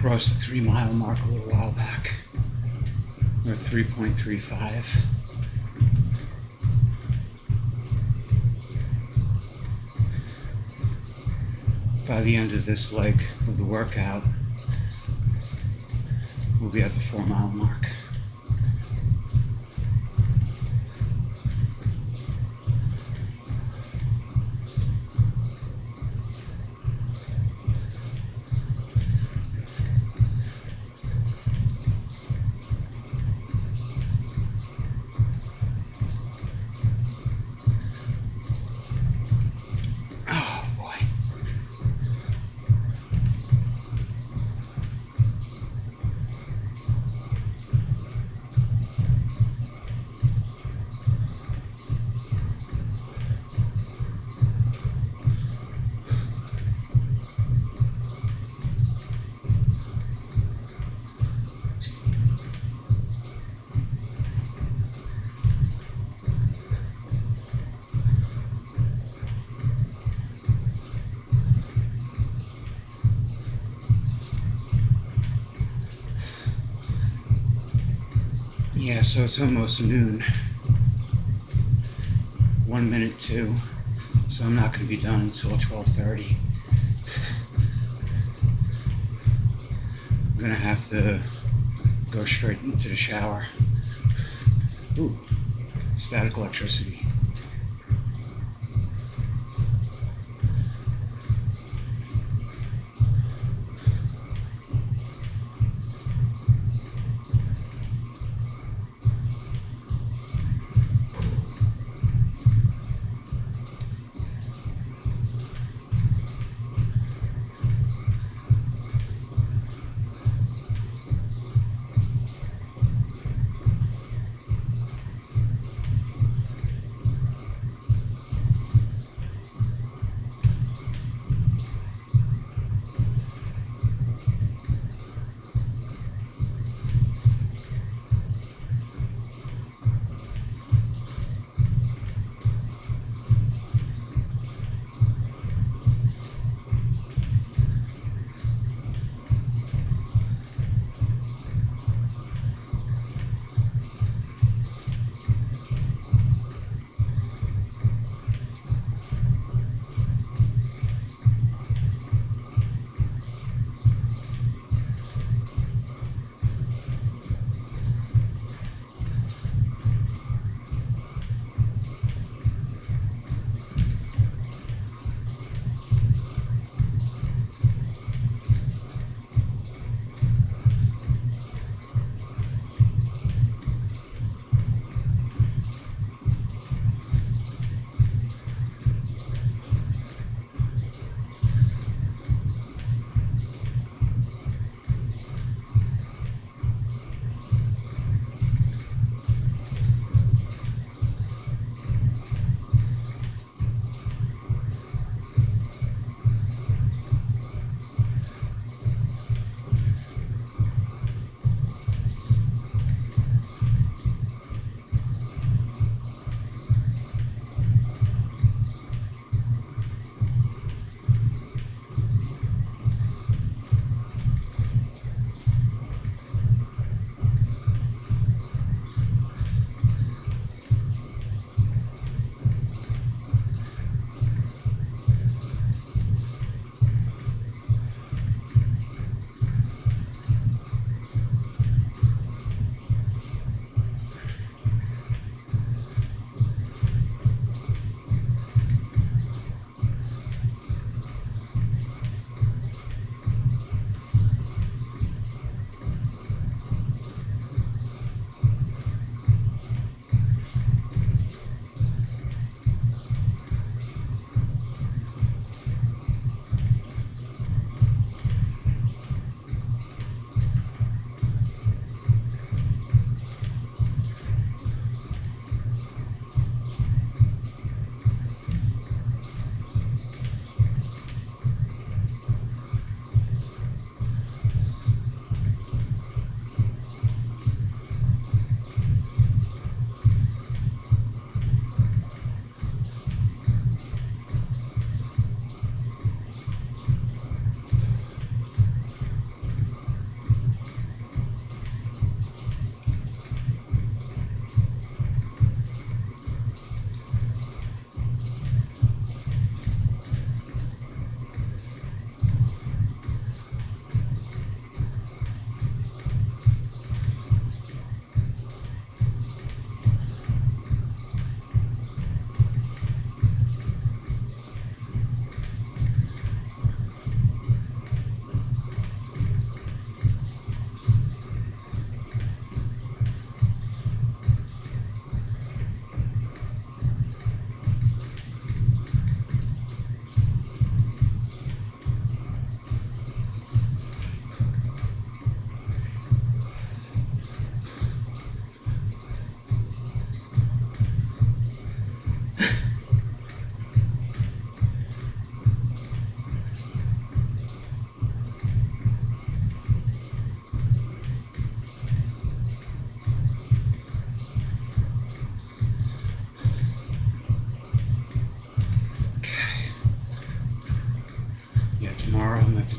[SPEAKER 1] crossed the 3 mile mark a little while back. Or 3.35. By the end of this leg of the workout, we'll be at the 4 mile mark. Yeah, so it's almost noon. 1 minute to, so I'm not going to be done until 12:30. I'm going to have to go straight into the shower. Ooh, static electricity.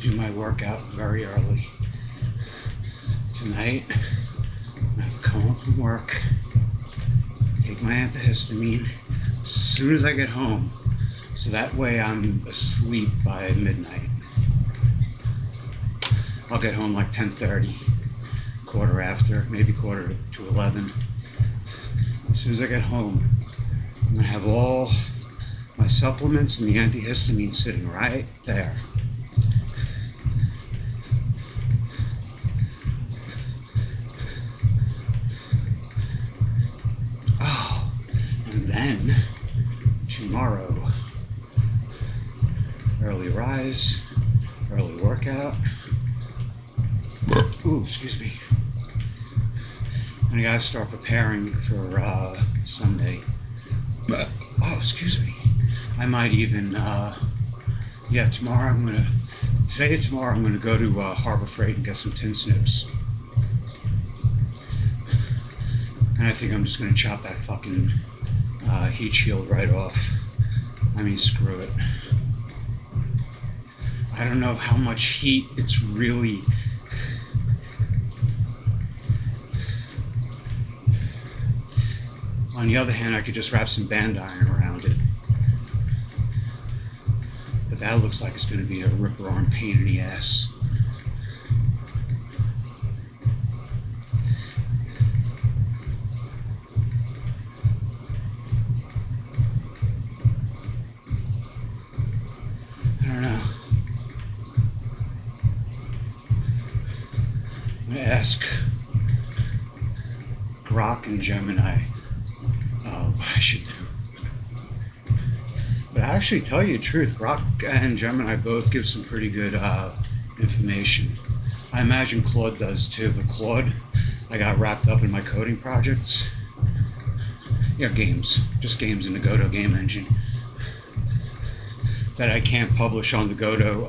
[SPEAKER 1] do my workout very early. Tonight, I have to come home from work, take my antihistamine as soon as I get home, so that way I'm asleep by midnight. I'll get home like 10:30, quarter after, maybe quarter to 11. As soon as I get home, I'm gonna have all my supplements and the antihistamine sitting right there. Oh, and then tomorrow, early rise, early workout. Ooh, excuse me. And I gotta start preparing for Sunday. Oh, excuse me. I might even, tomorrow I'm gonna go to Harbor Freight and get some tin snips. And I think I'm just gonna chop that fucking heat shield right off. I mean, screw it. I don't know how much heat it's really. On the other hand, I could just wrap some band iron around it. But that looks like it's going to be a rip-roaring pain in the ass. I don't know. I'm going to ask Grok and Gemini what I should do. But I actually tell you the truth, Grok and Gemini both give some pretty good information. I imagine Claude does too, but Claude, I got wrapped up in my coding projects. Yeah, games, just games in the Godot game engine that I can't publish on the Godot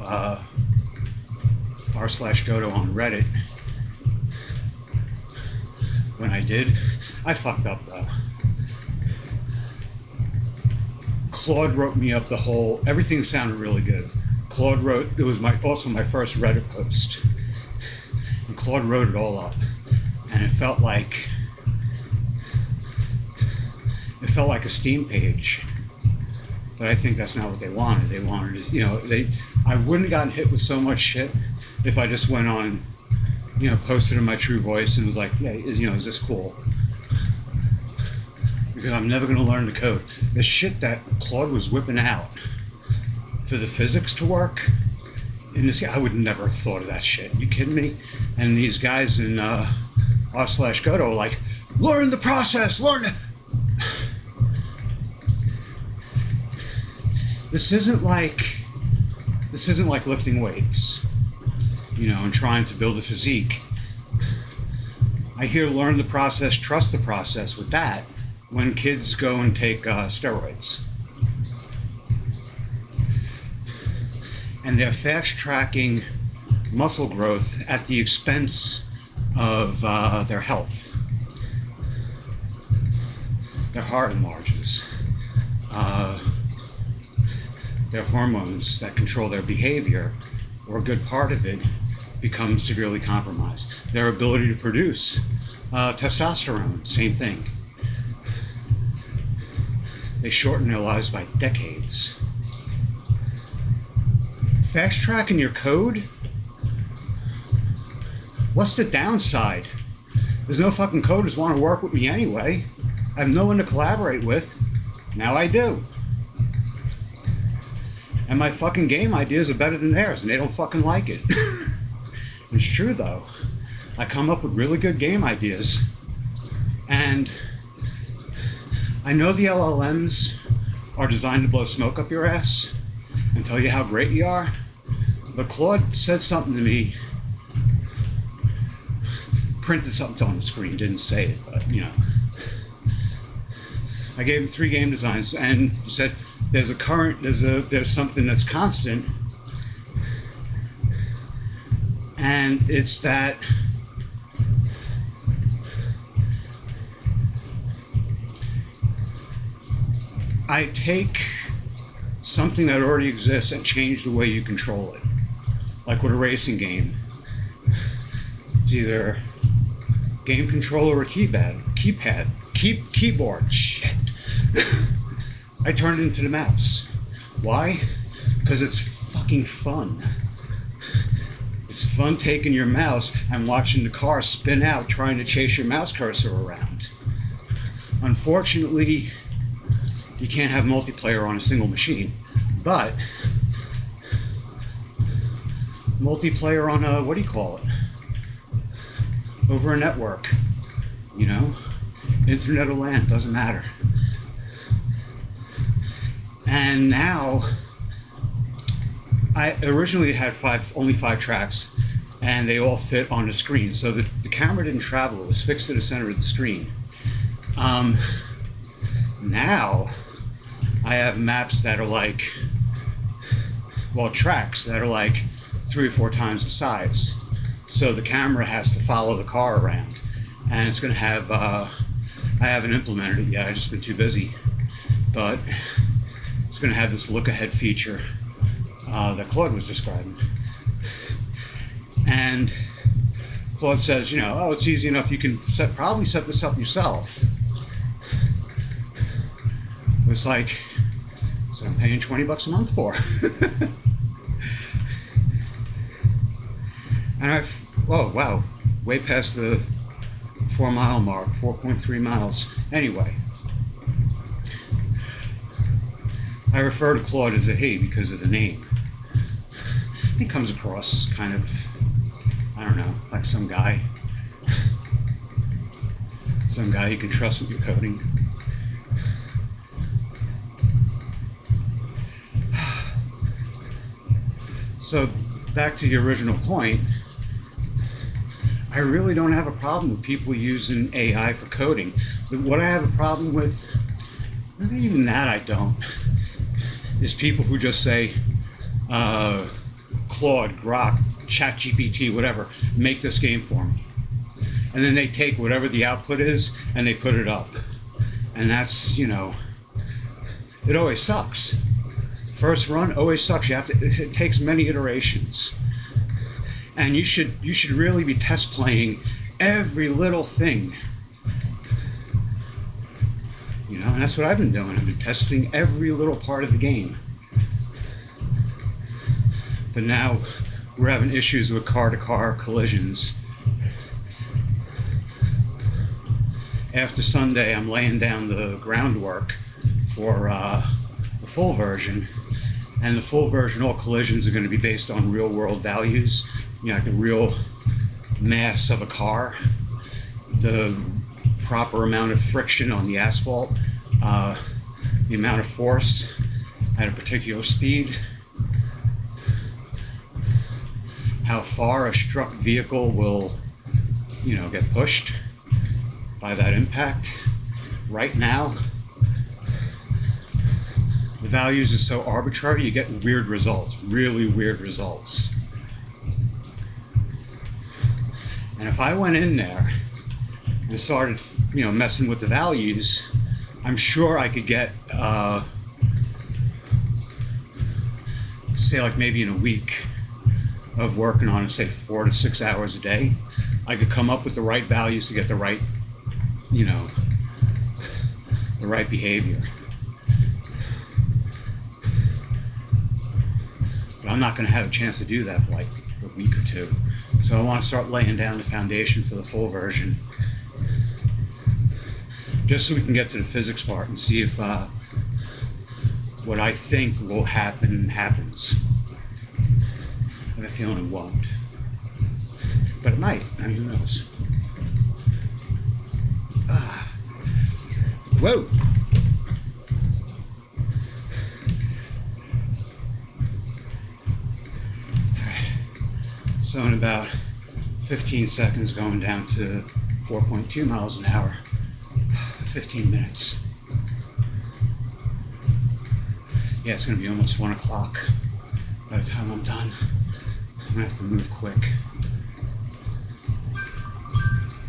[SPEAKER 1] r/Godot on Reddit. When I did, I fucked up though. Claude wrote me up the whole, everything sounded really good. Claude wrote, it was also my first Reddit post. And Claude wrote it all up. And it felt like a Steam page. But I think that's not what they wanted. They wanted to, I wouldn't have gotten hit with so much shit if I just went on, posted in my true voice and was like, yeah, is this cool? Because I'm never going to learn the code. The shit that Claude was whipping out for the physics to work in this, I would never have thought of that shit. You kidding me? And these guys in r/Godot are like, learn the process, learn it. This isn't like lifting weights, and trying to build a physique. I hear learn the process, trust the process with that. When kids go and take steroids. And they're fast-tracking muscle growth at the expense of their health. Their heart enlarges. Their hormones that control their behavior, or a good part of it, becomes severely compromised. Their ability to produce testosterone, same thing. They shorten their lives by decades. Fast tracking your code? What's the downside? There's no fucking coders want to work with me anyway. I have no one to collaborate with. Now I do. And my fucking game ideas are better than theirs, and they don't fucking like it. It's true though. I come up with really good game ideas. And I know the LLMs are designed to blow smoke up your ass and tell you how great you are, but Claude said something to me, printed something on the screen, didn't say it, but I gave him 3 game designs and he said there's something that's constant, and it's that I take something that already exists and change the way you control it. like with a racing game. It's either game controller or keyboard. Shit. I turned it into the mouse. Why? Because it's fucking fun. It's fun taking your mouse and watching the car spin out trying to chase your mouse cursor around. Unfortunately, you can't have multiplayer on a single machine, but multiplayer on a, what do you call it? Over a network, you know? Internet or LAN, doesn't matter. And now, I originally had only five tracks, and they all fit on the screen. So the camera didn't travel, it was fixed to the center of the screen. Now, I have maps that are like, well, tracks that are like 3 or 4 times the size. So the camera has to follow the car around. And it's gonna have, I haven't implemented it yet, I've just been too busy. But it's gonna have this look ahead feature that Claude was describing. And Claude says, you know, oh, it's easy enough, you can probably set this up yourself. It was like, so I'm paying $20 a month for. And oh wow, way past the 4 mile mark, 4.3 miles. Anyway, I refer to Claude as a he because of the name. He comes across kind of, I don't know, like some guy you can trust with your coding. So back to the original point, I really don't have a problem with people using AI for coding. What I have a problem with, maybe even that I don't, is people who just say, Claude, Grok, ChatGPT, whatever, make this game for me. And then they take whatever the output is and they put it up. And that's, you know, it always sucks. First run always sucks. You have to, it takes many iterations. And you should really be test playing every little thing. You know, and that's what I've been doing. I've been testing every little part of the game. But now we're having issues with car-to-car collisions. After Sunday, I'm laying down the groundwork for the full version. And the full version, all collisions are going to be based on real-world values. You know, like the real mass of a car, the proper amount of friction on the asphalt, the amount of force at a particular speed, how far a struck vehicle will, you know, get pushed by that impact. Right now, the values are so arbitrary, you get weird results, really weird results. And if I went in there and started, you know, messing with the values, I'm sure I could get, say like maybe in a week of working on it, say 4 to 6 hours a day, I could come up with the right values to get the right, you know, the right behavior. But I'm not going to have a chance to do that for like a week or two. So I want to start laying down the foundation for the full version, just so we can get to the physics part and see if what I think will happen happens. I have a feeling it won't, but it might. I mean, who knows? Whoa! So in about 15 seconds, going down to 4.2 miles an hour, 15 minutes. Yeah, it's gonna be almost 1 o'clock by the time I'm done. I'm gonna have to move quick.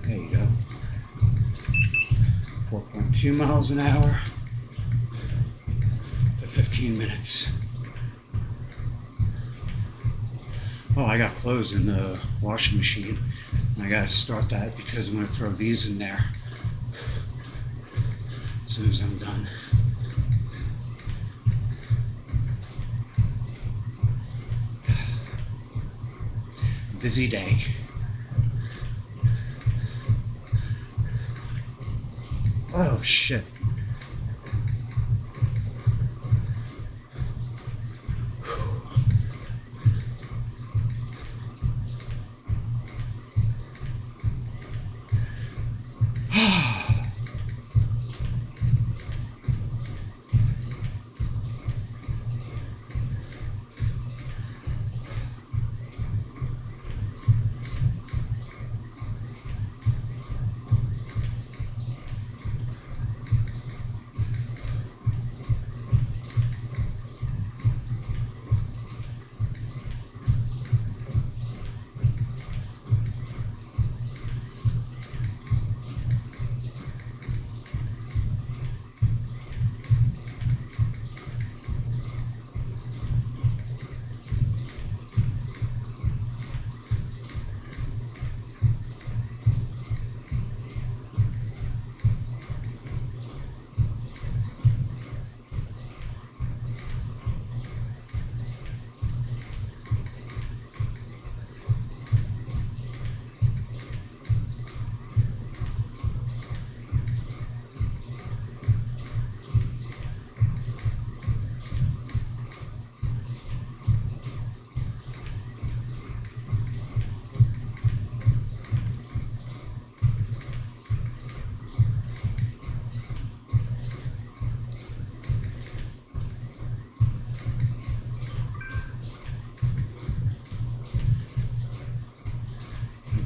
[SPEAKER 1] There you go. 4.2 miles an hour to 15 minutes. Oh, I got clothes in the washing machine. And I gotta start that because I'm gonna throw these in there as soon as I'm done. Busy day. Oh shit.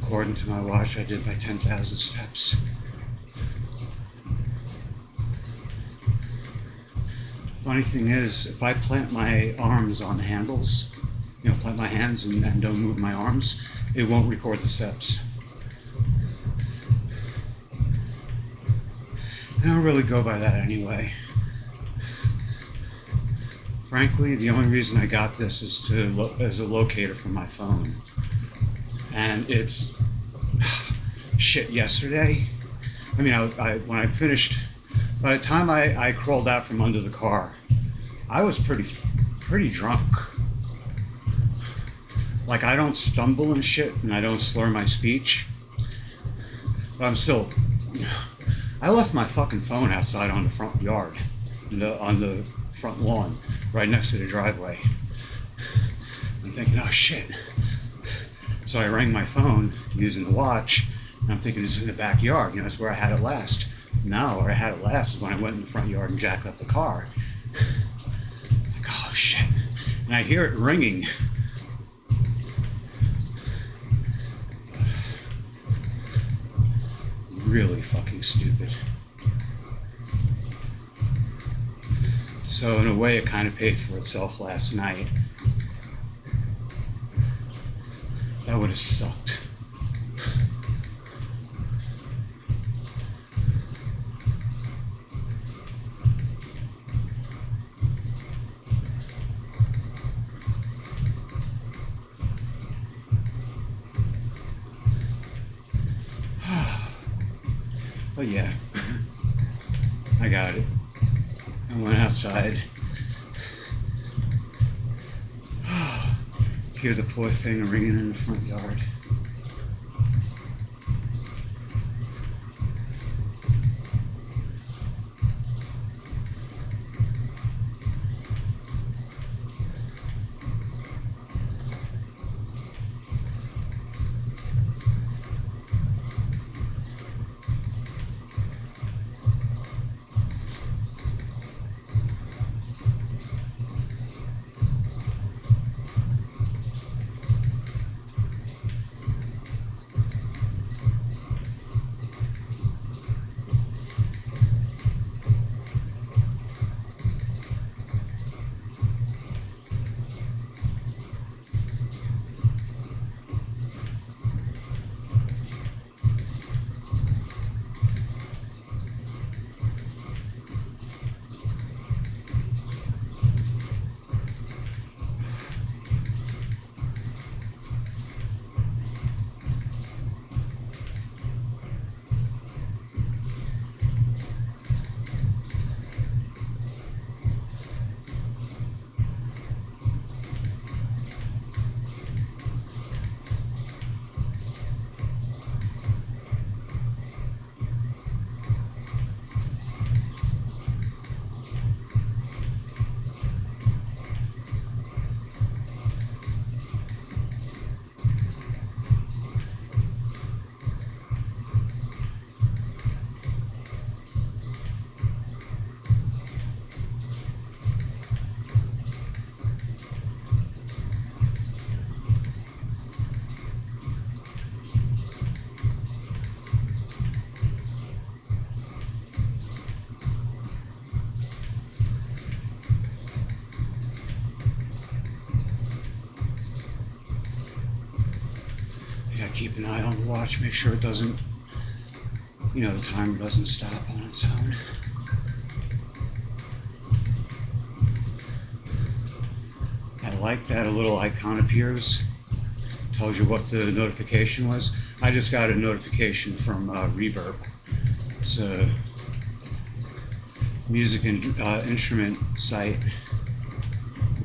[SPEAKER 1] According to my watch, I did my 10,000 steps. Funny thing is, if I plant my arms on the handles, plant my hands and don't move my arms, it won't record the steps. I don't really go by that anyway. Frankly, the only reason I got this is as a locator for my phone. And it's shit. Yesterday, I mean, when I finished, by the time I crawled out from under the car, I was pretty drunk. Like, I don't stumble and shit, and I don't slur my speech, but I'm still. I left my fucking phone outside on the front yard, on the front lawn, right next to the driveway. I'm thinking, oh shit. So I rang my phone using the watch, and I'm thinking it's in the backyard. It's where I had it last. No, where I had it last is when I went in the front yard and jacked up the car. Like, oh shit. And I hear it ringing. Really fucking stupid. So in a way, it kind of paid for itself last night. That would have sucked. But yeah, I got it. I went outside. Hear the poor thing ringing in the front yard. keep an eye on the watch, make sure it doesn't, the timer doesn't stop on its own. I like that a little icon appears, tells you what the notification was. I just got a notification from Reverb. It's a music and instrument site.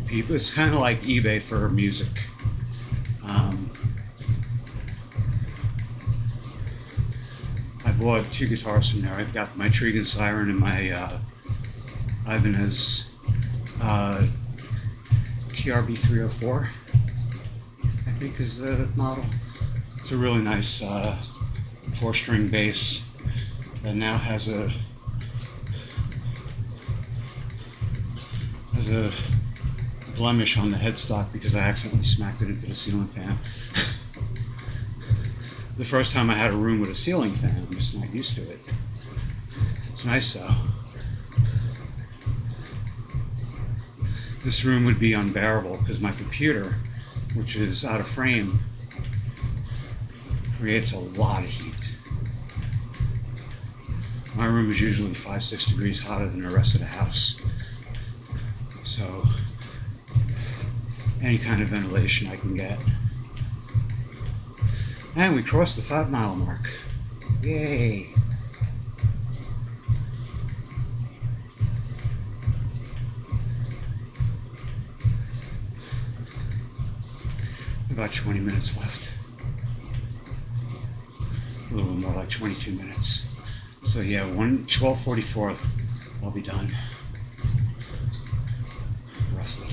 [SPEAKER 1] It's kind of like eBay for music. I bought 2 guitars from there. I've got my Trigan Siren and my Ibanez TRB 304, I think is the model. It's a really nice 4-string bass that now has a blemish on the headstock because I accidentally smacked it into the ceiling fan. The first time I had a room with a ceiling fan, I'm just not used to it. It's nice though. This room would be unbearable because my computer, which is out of frame, creates a lot of heat. My room is usually 5-6 degrees hotter than the rest of the house. So any kind of ventilation I can get. And we crossed the 5-mile mark. Yay! About 20 minutes left. A little more like 22 minutes. So yeah, 12:44, I'll be done. Roughly.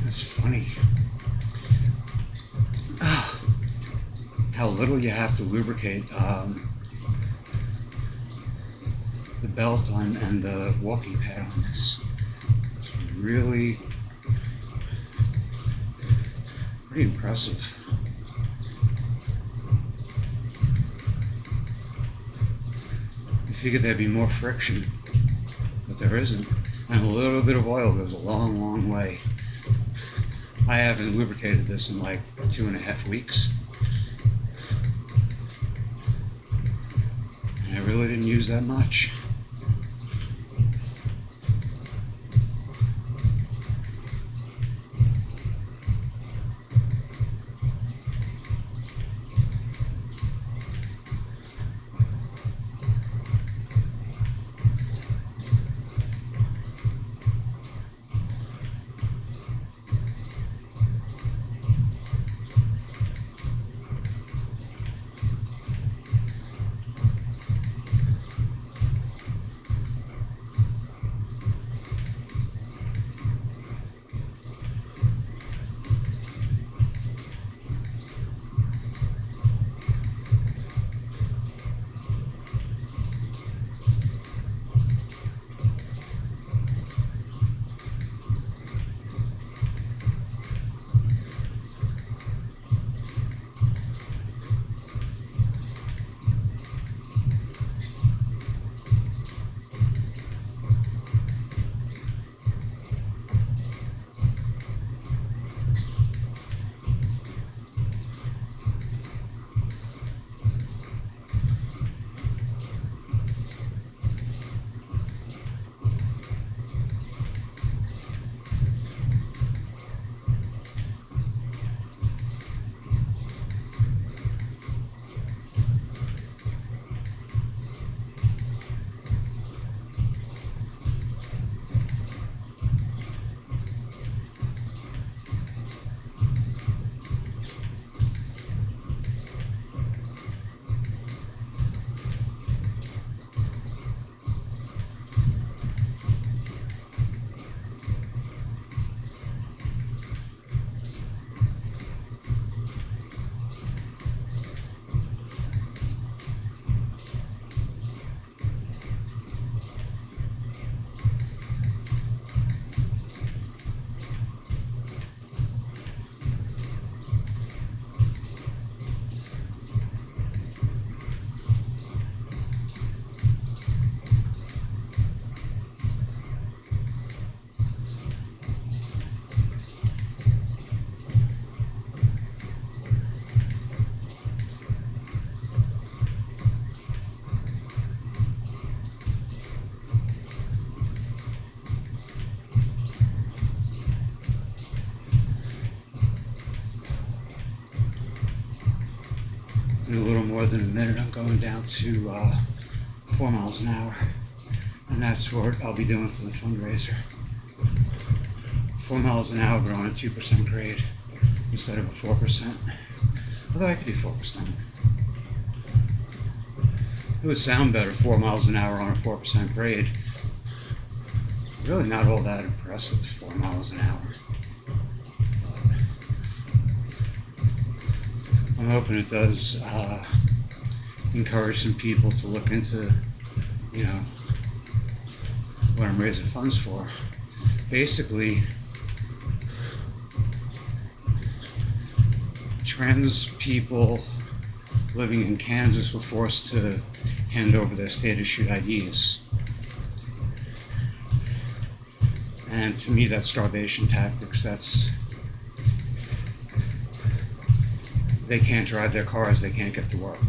[SPEAKER 1] It's funny how little you have to lubricate the belt on and the walking pad on this. It's really pretty impressive. I figured there'd be more friction, but there isn't. And a little bit of oil goes a long, long way. I haven't lubricated this in like 2.5 weeks. And really didn't use that much. In a little more than a minute, I'm going down to 4 miles an hour. And that's what I'll be doing for the fundraiser. 4 miles an hour, but on a 2% grade instead of a 4%. Although I could do 4%. It would sound better, 4 miles an hour on a 4% grade. Really not all that impressive, 4 miles an hour. I'm hoping it does encourage some people to look into, what I'm raising funds for. Basically, trans people living in Kansas were forced to hand over their state-issued IDs. And to me, that's starvation tactics. They can't drive their cars, they can't get to work.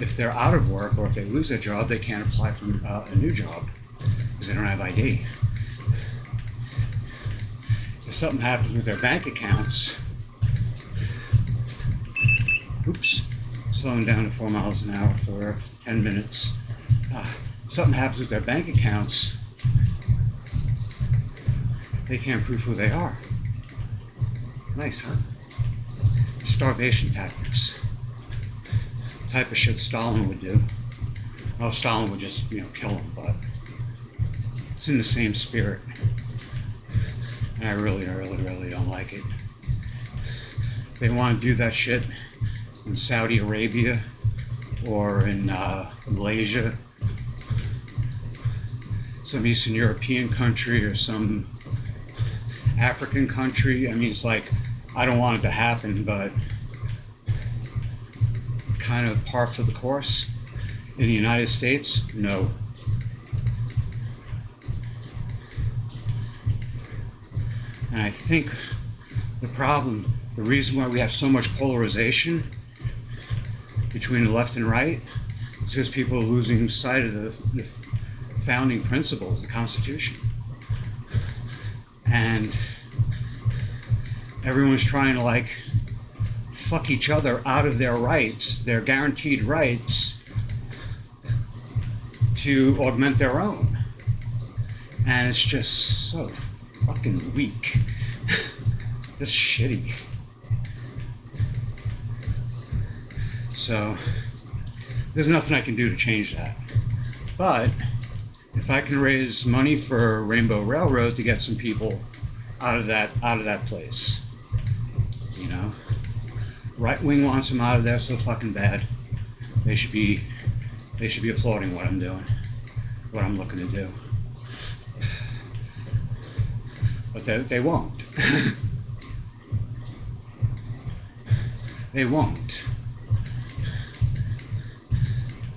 [SPEAKER 1] If they're out of work or if they lose their job, they can't apply for a new job because they don't have ID. If something happens with their bank accounts, slowing down to 4 miles an hour for 10 minutes. If something happens with their bank accounts, they can't prove who they are. Nice, huh? Starvation tactics. Type of shit Stalin would do. Well, Stalin would just, kill them, but it's in the same spirit. And I really don't like it. If they want to do that shit in Saudi Arabia or in Malaysia, some Eastern European country or some African country, it's like, I don't want it to happen, but kind of par for the course. In the United States, no. And I think the reason why we have so much polarization between the left and right It's because people are losing sight of the founding principles, the Constitution. And everyone's trying to like fuck each other out of their rights, their guaranteed rights, to augment their own. And it's just so fucking weak. Just shitty. So there's nothing I can do to change that. But if I can raise money for Rainbow Railroad to get some people out of that place, you know, right wing wants them out of there so fucking bad. They should be applauding what I'm doing, what I'm looking to do. But they won't. They won't.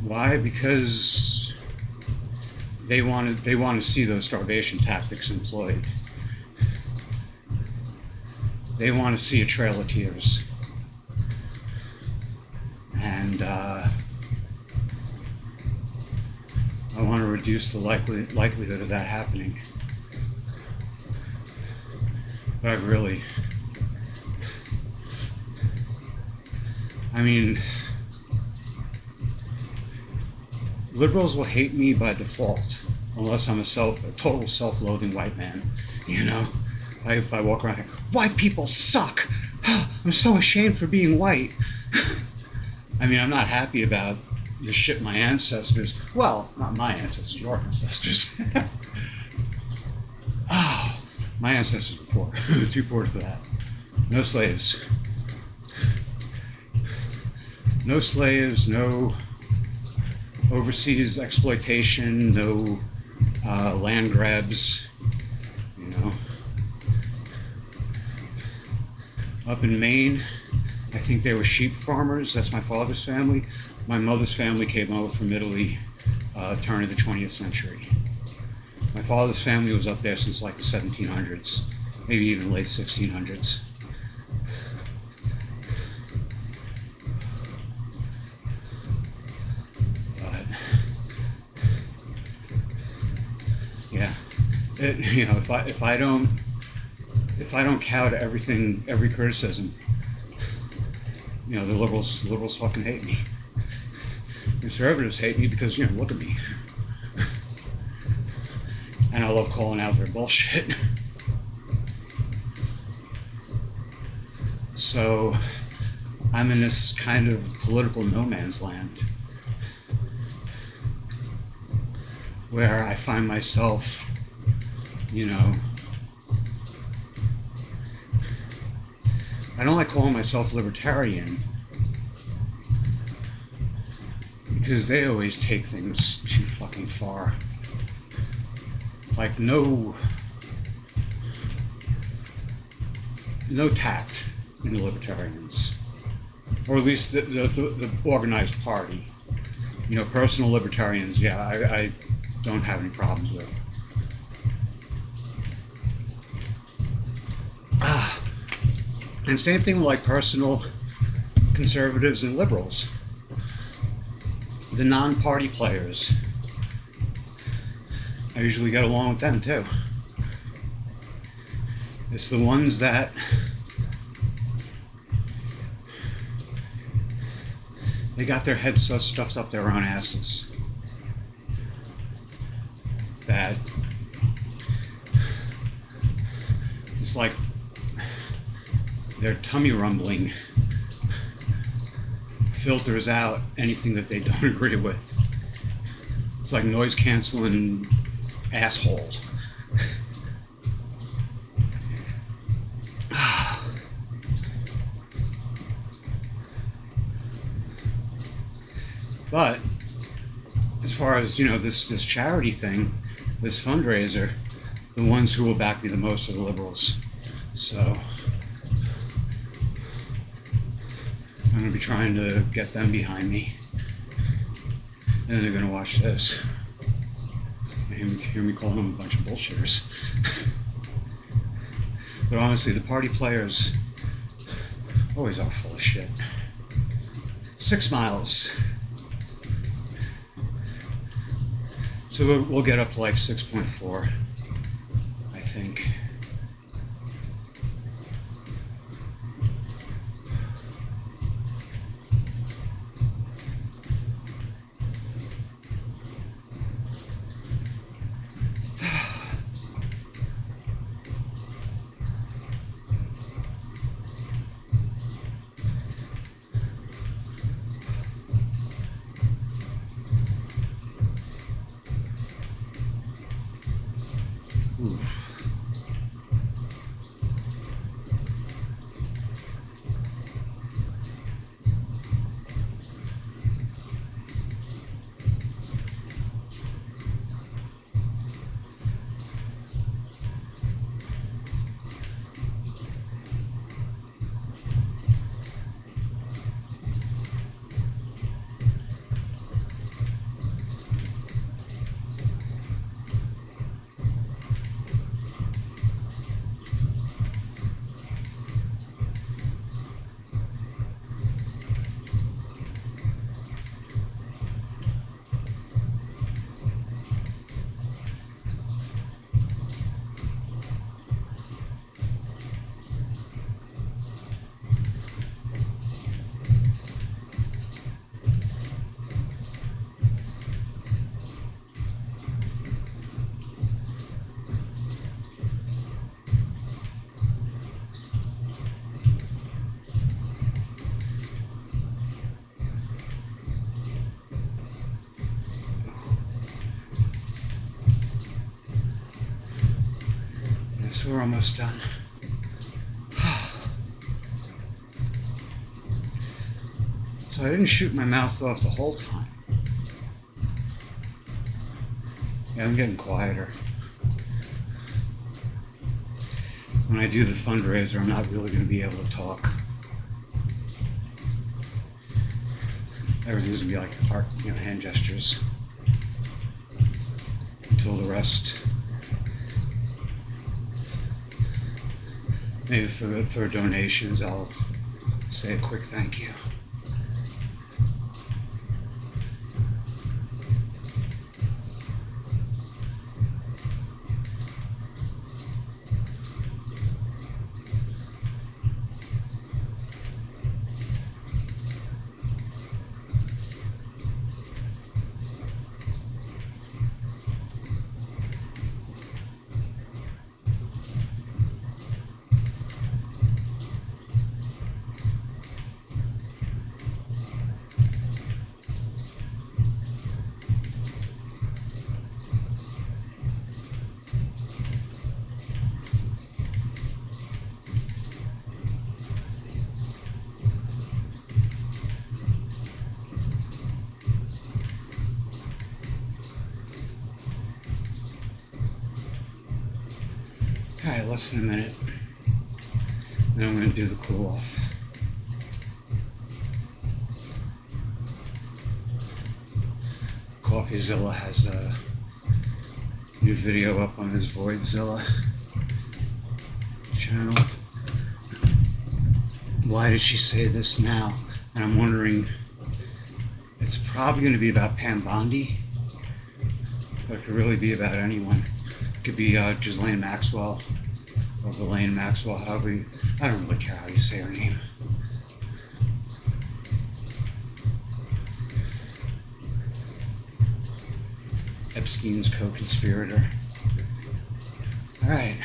[SPEAKER 1] Why? Because they want to see those starvation tactics employed. They want to see a trail of tears. And I want to reduce the likelihood of that happening. But I mean, liberals will hate me by default unless I'm a total self-loathing white man. You know, if I walk around, white people suck. I'm so ashamed for being white. I mean, I'm not happy about the shit my ancestors, well, not my ancestors, your ancestors. Oh, my ancestors were poor. Too poor for that. No slaves. No slaves, no overseas exploitation, no land grabs, you know. Up in Maine, I think they were sheep farmers. That's my father's family. My mother's family came over from Italy, turn of the 20th century. My father's family was up there since like the 1700s, maybe even late 1600s. But yeah, you know, if I don't cow to everything, every criticism, you know, the liberals fucking hate me. Conservatives hate me because, you know, look at me. And I love calling out their bullshit. So I'm in this kind of political no man's land where I find myself, you know, I don't like calling myself libertarian because they always take things too fucking far. Like no tact in the libertarians, or at least the organized party. You know, personal libertarians, yeah, I don't have any problems with. And same thing with like personal conservatives and liberals. The non-party players, I usually get along with them too. It's the ones that they got their heads so stuffed up their own asses that it's like their tummy rumbling filters out anything that they don't agree with. It's like noise canceling asshole. But as far as, you know, this charity thing, this fundraiser, the ones who will back me the most are the liberals. So I'm going to be trying to get them behind me. And then they're going to watch this. And hear me calling them a bunch of bullshitters. But honestly, the party players always are full of shit. 6 miles. So we'll get up to like 6.4, I think. Oof. So we're almost done. So I didn't shoot my mouth off the whole time. Yeah, I'm getting quieter. When I do the fundraiser, I'm not really going to be able to talk. Everything's going to be like art, hand gestures. Until the rest. Maybe for donations, I'll say a quick thank you. Alright, less than a minute. Then I'm going to do the cool off. CoffeeZilla has a new video up on his Voidzilla channel. Why did she say this now? And I'm wondering, it's probably going to be about Pam Bondi, but it could really be about anyone. It could be Ghislaine Maxwell or Ghislaine Maxwell, however I don't really care how you say her name. Epstein's co-conspirator. All right.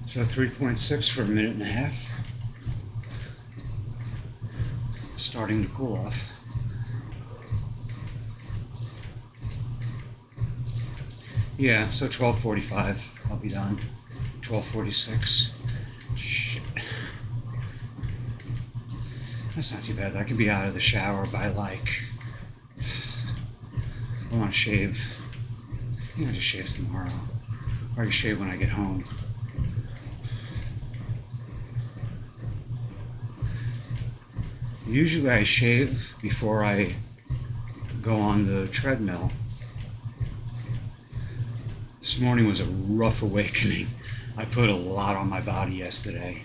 [SPEAKER 1] So 3.6 for a minute and a half. Starting to cool off. Yeah, so 12:45, I'll be done. 12:46. Shit. That's not too bad. I could be out of the shower by like, I want to shave. I think I'll just shave tomorrow. Or I shave when I get home. Usually I shave before I go on the treadmill. This morning was a rough awakening. I put a lot on my body yesterday.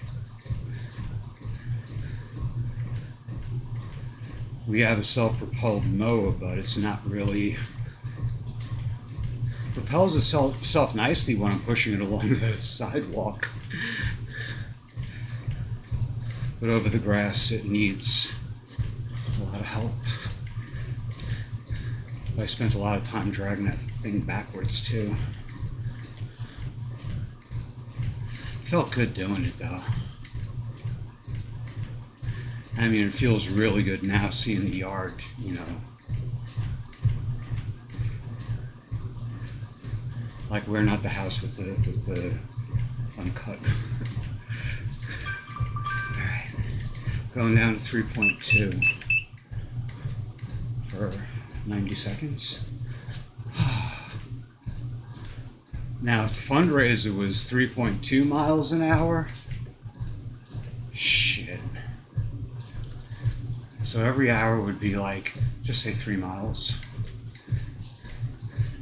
[SPEAKER 1] We have a self-propelled mower, but it's not really propels itself nicely when I'm pushing it along the sidewalk. But over the grass, it needs a lot of help. I spent a lot of time dragging that thing backwards too. Felt good doing it though. I mean, it feels really good now seeing the yard, you know. Like we're not the house with the uncut. Alright. Going down to 3.2 for 90 seconds. Now, fundraiser was 3.2 miles an hour. Shit. So every hour would be like, just say 3 miles.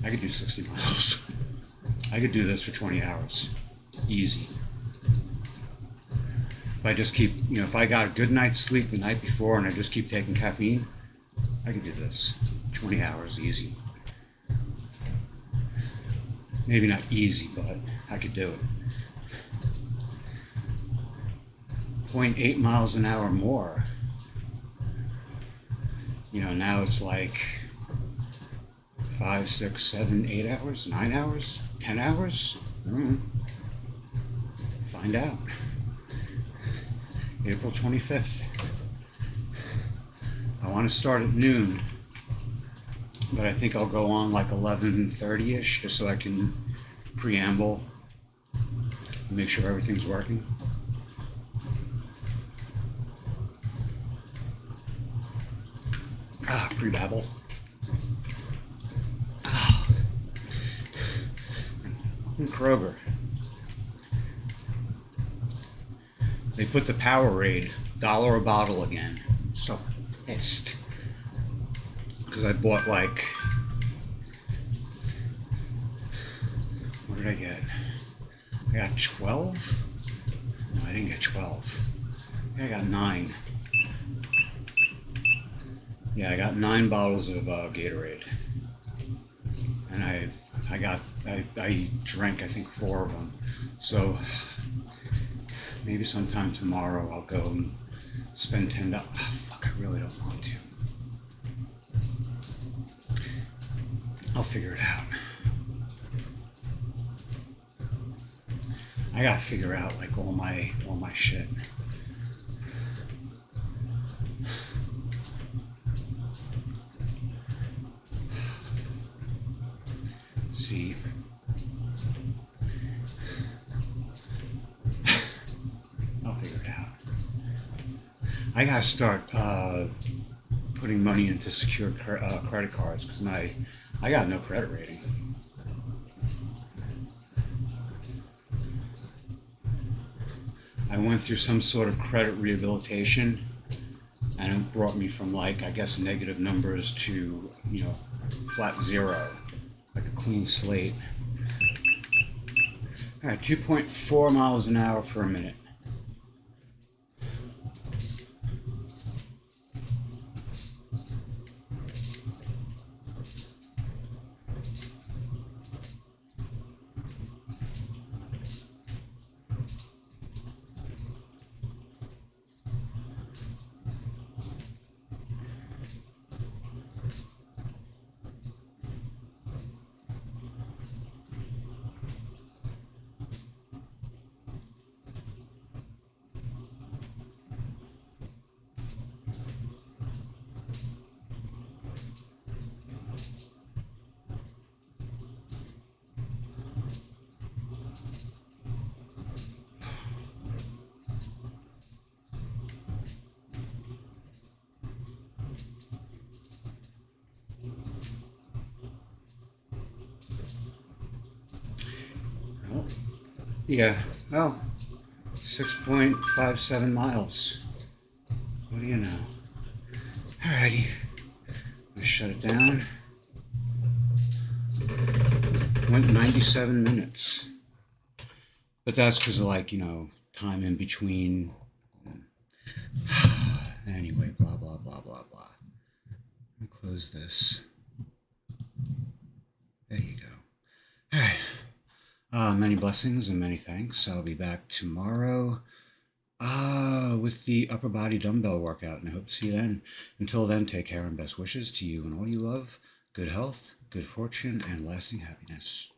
[SPEAKER 1] I could do 60 miles. I could do this for 20 hours. Easy. If I just keep, you know, if I got a good night's sleep the night before and I just keep taking caffeine, I could do this. 20 hours, easy. Maybe not easy, but I could do it. 0.8 miles an hour more. You know, now it's like 5, 6, 7, 8 hours, 9 hours, 10 hours. Find out. April 25th. I want to start at noon, but I think I'll go on like 11:30ish just so I can preamble and make sure everything's working. Pre-babble. Kroger. They put the Powerade $1 a bottle again. So pissed. Because I bought like, what did I get? I got 12? No, I didn't get 12. I got 9. Yeah, I got 9 bottles of Gatorade. And I drank, I think, 4 of them. So maybe sometime tomorrow I'll go and spend $10. Oh, fuck, I really don't want to. I'll figure it out. I gotta figure out like all my shit. See. I'll figure it out. I gotta start putting money into secured credit cards because I got no credit rating. I went through some sort of credit rehabilitation and it brought me from like, I guess, negative numbers to, you know, flat 0, like a clean slate. All right, 2.4 miles an hour for a minute. Yeah, well, 6.57 miles. What do you know? Alrighty, let's shut it down. Went 97 minutes. But that's because of, like, you know, time in between. Anyway, blah, blah, blah, blah, blah. close this. There you go. All right. Many blessings and many thanks. I'll be back tomorrow with the upper body dumbbell workout, and I hope to see you then. Until then, take care and best wishes to you and all you love. Good health, good fortune, and lasting happiness.